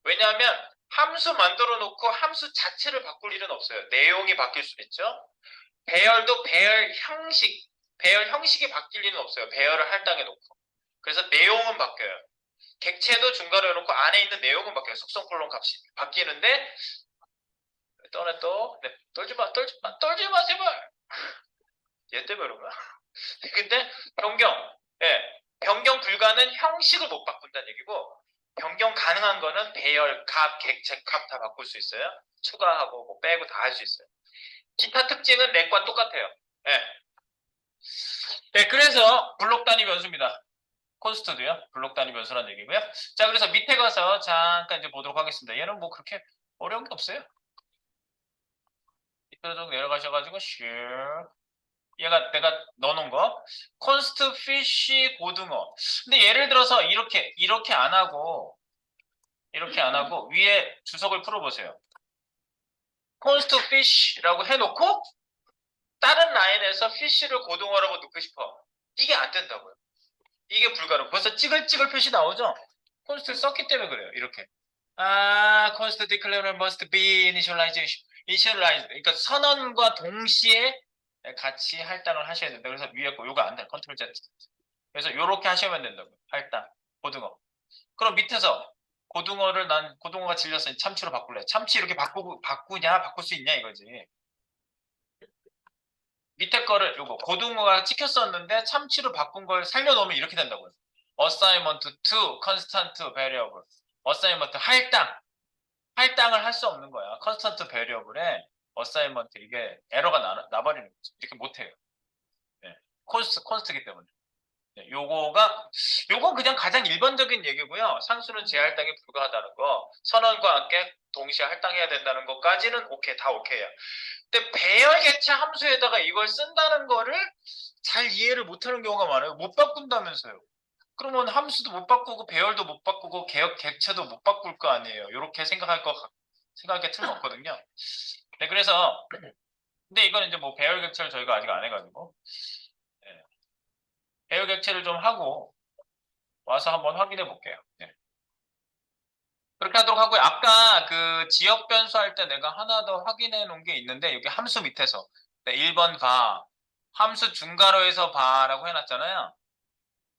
왜냐하면 함수 만들어 놓고 함수 자체를 바꿀 일은 없어요. 내용이 바뀔 수 있죠. 배열도 배열 형식이 바뀔 일은 없어요. 배열을 할당해 놓고. 그래서 내용은 바뀌어요. 객체도 중괄호 해놓고 안에 있는 내용은 바뀌어요. 속성 콜론 값이 바뀌는데 떠네 또 네, 떨지 마 제발. 얘 때문에 그런가? 근데 변경 불가는 형식을 못 바꾼다는 얘기고 변경 가능한 거는 배열, 값, 객체 값 다 바꿀 수 있어요. 추가하고 뭐 빼고 다 할 수 있어요. 기타 특징은 렉과 똑같아요. 네. 네, 그래서 블록 단위 변수입니다. 콘스트도요. 블록 단위 변수라는 얘기고요. 자, 그래서 밑에 가서 잠깐 이제 보도록 하겠습니다. 얘는 뭐 그렇게 어려운 게 없어요. 밑으로 좀 내려가셔가지고 슉. 얘가 내가 넣어놓은 거 콘스트 피쉬 고등어. 근데 예를 들어서 이렇게 안 하고 위에 주석을 풀어보세요. 콘스트 피쉬라고 해놓고 다른 라인에서 피쉬를 고등어라고 넣고 싶어. 이게 안 된다고요. 이게 불가능. 벌써 찌글찌글 표시 나오죠? 콘스트 썼기 때문에 그래요. 이렇게. 콘스트 declare must be initialized. 그러니까 선언과 동시에 같이 할당을 하셔야 된다. 그래서 위에 거 요거 안 돼. 컨트롤 Z. 그래서 요렇게 하시면 된다고. 할당. 고등어. 그럼 밑에서 난 고등어가 질렸으니 참치로 바꿀래. 참치 이렇게 바꿀 수 있냐 이거지. 밑에 거를 요거 고등어가 찍혔었는데 참치로 바꾼 걸 살려놓으면 이렇게 된다고요. assignment to constant variable. assignment 할당을 할 수 없는 거야. constant variable에 assignment 이게 에러가 나버리는 거죠. 이렇게 못해요. 네. 콘스트기 때문에. 네, 요건 그냥 가장 일반적인 얘기고요. 상수는 재할당이 불가하다는 거, 선언과 함께 동시에 할당해야 된다는 것까지는 오케이, 다 오케이야. 근데 배열 객체 함수에다가 이걸 쓴다는 거를 잘 이해를 못하는 경우가 많아요. 못 바꾼다면서요. 그러면 함수도 못 바꾸고 배열도 못 바꾸고 객체도 못 바꿀 거 아니에요. 이렇게 생각할 틀은 없거든요. 네, 그래서 근데 이거는 이제 뭐 배열 객체를 저희가 아직 안 해가지고 네, 배열 객체를 좀 하고 와서 한번 확인해 볼게요. 네. 그렇게 하도록 하고요. 아까 그 지역 변수할 때 내가 하나 더 확인해 놓은 게 있는데 여기 함수 밑에서 네, 1번 바 함수 중괄호에서 바라고 해놨잖아요.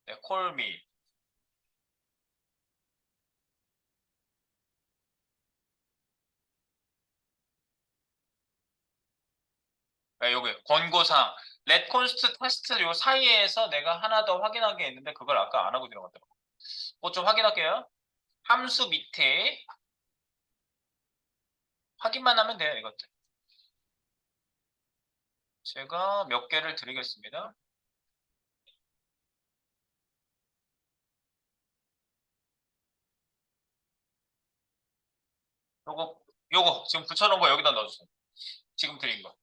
네, call me. 네, 여기 권고사항 let const test 요 사이에서 내가 하나 더 확인한 게 있는데 그걸 아까 안 하고 들어갔더라고요. 그거 좀 확인할게요. 함수 밑에 확인만 하면 돼요. 이것들. 제가 몇 개를 드리겠습니다. 요거 요거 지금 붙여놓은 거 여기다 넣어주세요. 지금 드린 거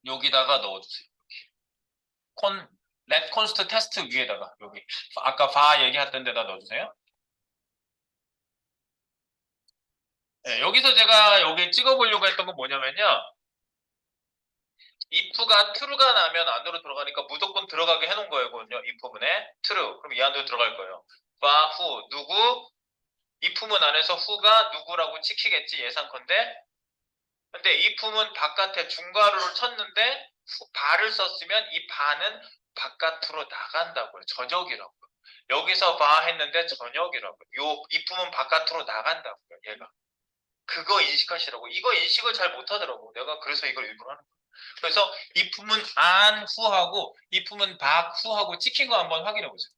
여기다가 넣어주세요. let const test 위에다가 여기 아까 바 얘기했던 데다 넣어주세요. 네, 여기서 제가 여기 찍어보려고 했던 건 뭐냐면요. if가 true가 나면 안으로 들어가니까 무조건 들어가게 해놓은 거거든요. if 부분에 true. 그럼 이 안으로 들어갈 거예요. 바 who 누구 if문 안에서 who가 누구라고 찍히겠지 예상컨대. 근데 if문 바깥에 중괄호를 쳤는데 바를 썼으면 이 바는 바깥으로 나간다고요. 전역이라고요. 여기서 바 했는데 전역이라고요. 요 if문 바깥으로 나간다고요. 얘가. 그거 인식하시라고. 이거 인식을 잘 못하더라고. 내가 그래서 이걸 일부러 하는 거야. 그래서 if문 안 후하고 if문 박 후하고 찍힌 거 한번 확인해 보세요.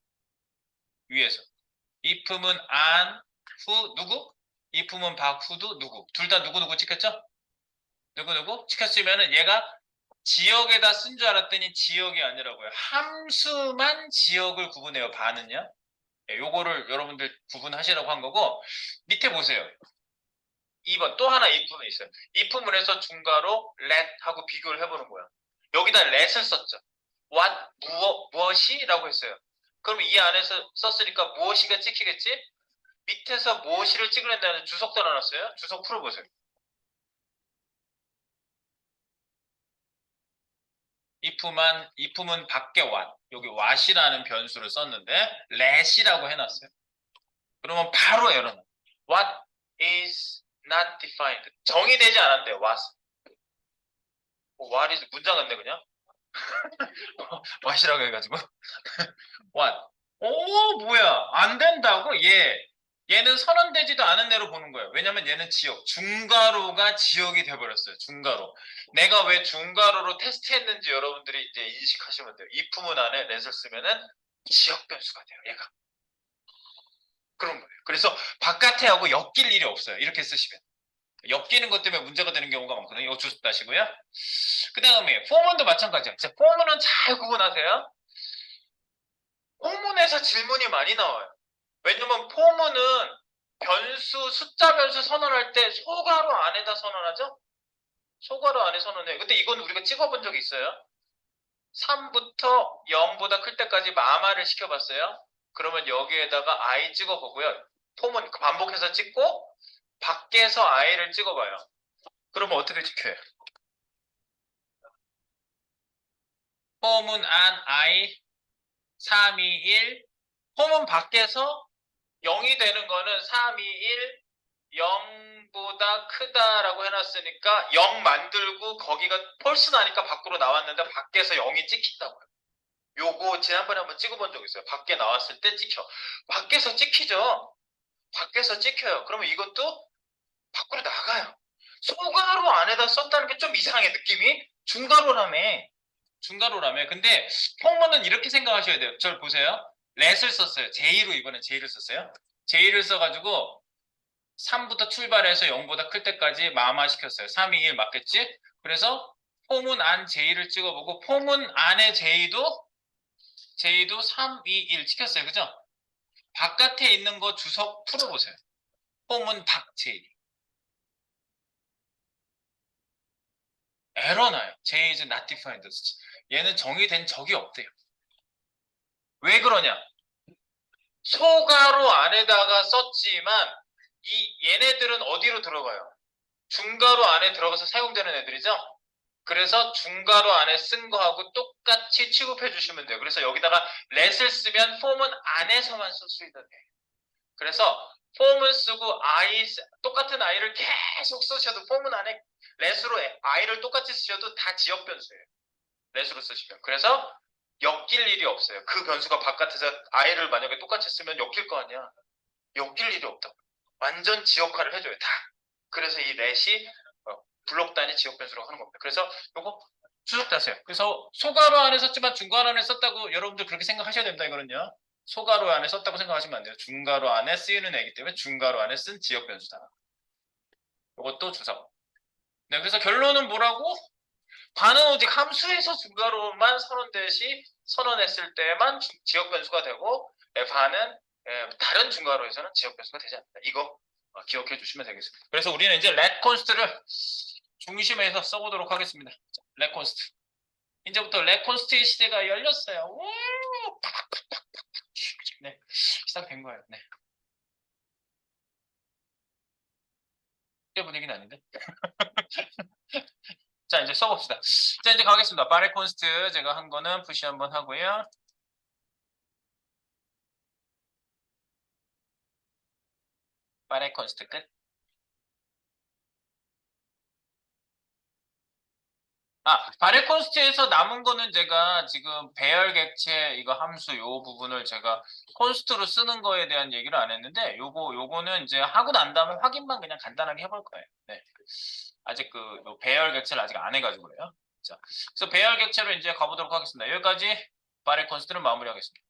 위에서. if문 안 후 누구? if문 박 후도 누구? 둘 다 누구 찍혔죠? 누구 찍혔으면은 얘가 지역에다 쓴 줄 알았더니 지역이 아니라고요. 함수만 지역을 구분해요. 반은요. 네, 요거를 여러분들 구분하시라고 한 거고 밑에 보세요. 2번 또 하나 if문이 있어요. if문에서 중괄호 let 하고 비교를 해보는 거야. 여기다 let을 썼죠. what 무엇이라고 했어요. 그럼 이 안에서 썼으니까 무엇이가 찍히겠지? 밑에서 무엇이를 찍으려는 주석 달아놨어요. 주석 풀어보세요. if은 밖에 what. 여기 what이라는 변수를 썼는데 let이라고 해놨어요. 그러면 바로 에러 나. What is not defined. 정의되지 않았대요. what. what is 문장 같네 그냥. what이라고 해가지고. what. 오 뭐야 안 된다고? 얘는 선언되지도 않은 대로 보는 거예요. 왜냐면 얘는 지역, 중괄호가 지역이 돼버렸어요. 중괄호. 내가 왜 중괄호로 테스트했는지 여러분들이 이제 인식하시면 돼요. if문 안에 let을 쓰면은 지역 변수가 돼요. 얘가. 그런 거예요. 그래서 바깥에 하고 엮일 일이 없어요. 이렇게 쓰시면. 엮이는 것 때문에 문제가 되는 경우가 많거든요. 이거 주습다시고요. 그 다음에 포문도 마찬가지예요. 포문은 잘 구분하세요. 포문에서 질문이 많이 나와요. 왜냐면 포문은 변수, 숫자 변수 선언할 때 소괄호 안에다 선언하죠? 소괄호 안에 선언해요. 근데 이건 우리가 찍어본 적이 있어요. 3부터 0보다 클 때까지 마마를 시켜봤어요. 그러면 여기에다가 i 찍어보고요. 포문 반복해서 찍고 밖에서 i를 찍어봐요. 그러면 어떻게 찍혀요? 포문 안 i 3, 2, 1 포문 밖에서 0이 되는 거는 3, 2, 1 0보다 크다라고 해놨으니까 0 만들고 거기가 펄스 나니까 밖으로 나왔는데 밖에서 0이 찍힌다고요. 요거 지난번에 한번 찍어본 적 있어요. 밖에 나왔을 때 찍혀. 밖에서 찍히죠. 밖에서 찍혀요. 그러면 이것도 밖으로 나가요. 소괄호 안에다 썼다는 게 좀 이상해 느낌이. 중괄호라며. 중괄호라며. 근데 통문은 이렇게 생각하셔야 돼요. 저를 보세요. let을 썼어요. J로 이번엔 J를 썼어요. J를 써가지고 3부터 출발해서 0보다 클 때까지 마마 시켰어요. 3, 2, 1 맞겠지? 그래서 포문 안 J를 찍어보고 포문 안에 J도 3, 2, 1 찍혔어요. 그죠? 바깥에 있는 거 주석 풀어보세요. 포문 밖 J. 에러 나요. J is not defined. 얘는 정의된 적이 없대요. 왜 그러냐? 소괄호 안에다가 썼지만 얘네들은 어디로 들어가요? 중괄호 안에 들어가서 사용되는 애들이죠? 그래서 중괄호 안에 쓴 거하고 똑같이 취급해 주시면 돼요. 그래서 여기다가 let을 쓰면 폼은 안에서만 쓸 수 있는 애. 그래서 폼을 쓰고 똑같은 i를 계속 쓰셔도 폼은 안에 let으로 i를 똑같이 쓰셔도 다 지역 변수예요. let으로 쓰시면. 그래서 엮일 일이 없어요. 그 변수가 바깥에서 i를 만약에 똑같이 쓰면 엮일 거 아니야. 엮일 일이 없다고. 완전 지역화를 해줘요. 다. 그래서 이 let이 블록 단위 지역 변수라고 하는 겁니다. 그래서 요거 추적하세요. 그래서 소괄호 안에 썼지만 중괄호 안에 썼다고 여러분들 그렇게 생각하셔야 된다 이거는요. 소괄호 안에 썼다고 생각하시면 안 돼요. 중괄호 안에 쓰이는 애기 때문에 중괄호 안에 쓴 지역 변수다. 이것도 주석. 네, 그래서 결론은 뭐라고? 반은 오직 함수에서 중괄호만 선언했을 때만 지역 변수가 되고 반은 다른 중괄호에서는 지역 변수가 되지 않는다. 이거 기억해 주시면 되겠습니다. 그래서 우리는 이제 let const를 중심에서 써보도록 하겠습니다. let const. 이제부터 let const의 시대가 열렸어요. 우! 네, 시작된 거예요. 네. 이 분위기는 아닌데. 자, 이제 써봅시다. 자, 이제 가겠습니다. 바레 콘스트 제가 한 거는 푸시 한번 하고요. 바레 콘스트 끝. 바레 콘스트에서 남은 거는 제가 지금 배열 객체 이거 함수 요 부분을 제가 콘스트로 쓰는 거에 대한 얘기를 안 했는데 요거는 이제 하고 난 다음에 확인만 그냥 간단하게 해볼 거예요. 네. 아직 요 배열 객체를 아직 안 해가지고요. 자, 그래서 배열 객체로 이제 가보도록 하겠습니다. 여기까지 바레 콘스트는 마무리하겠습니다.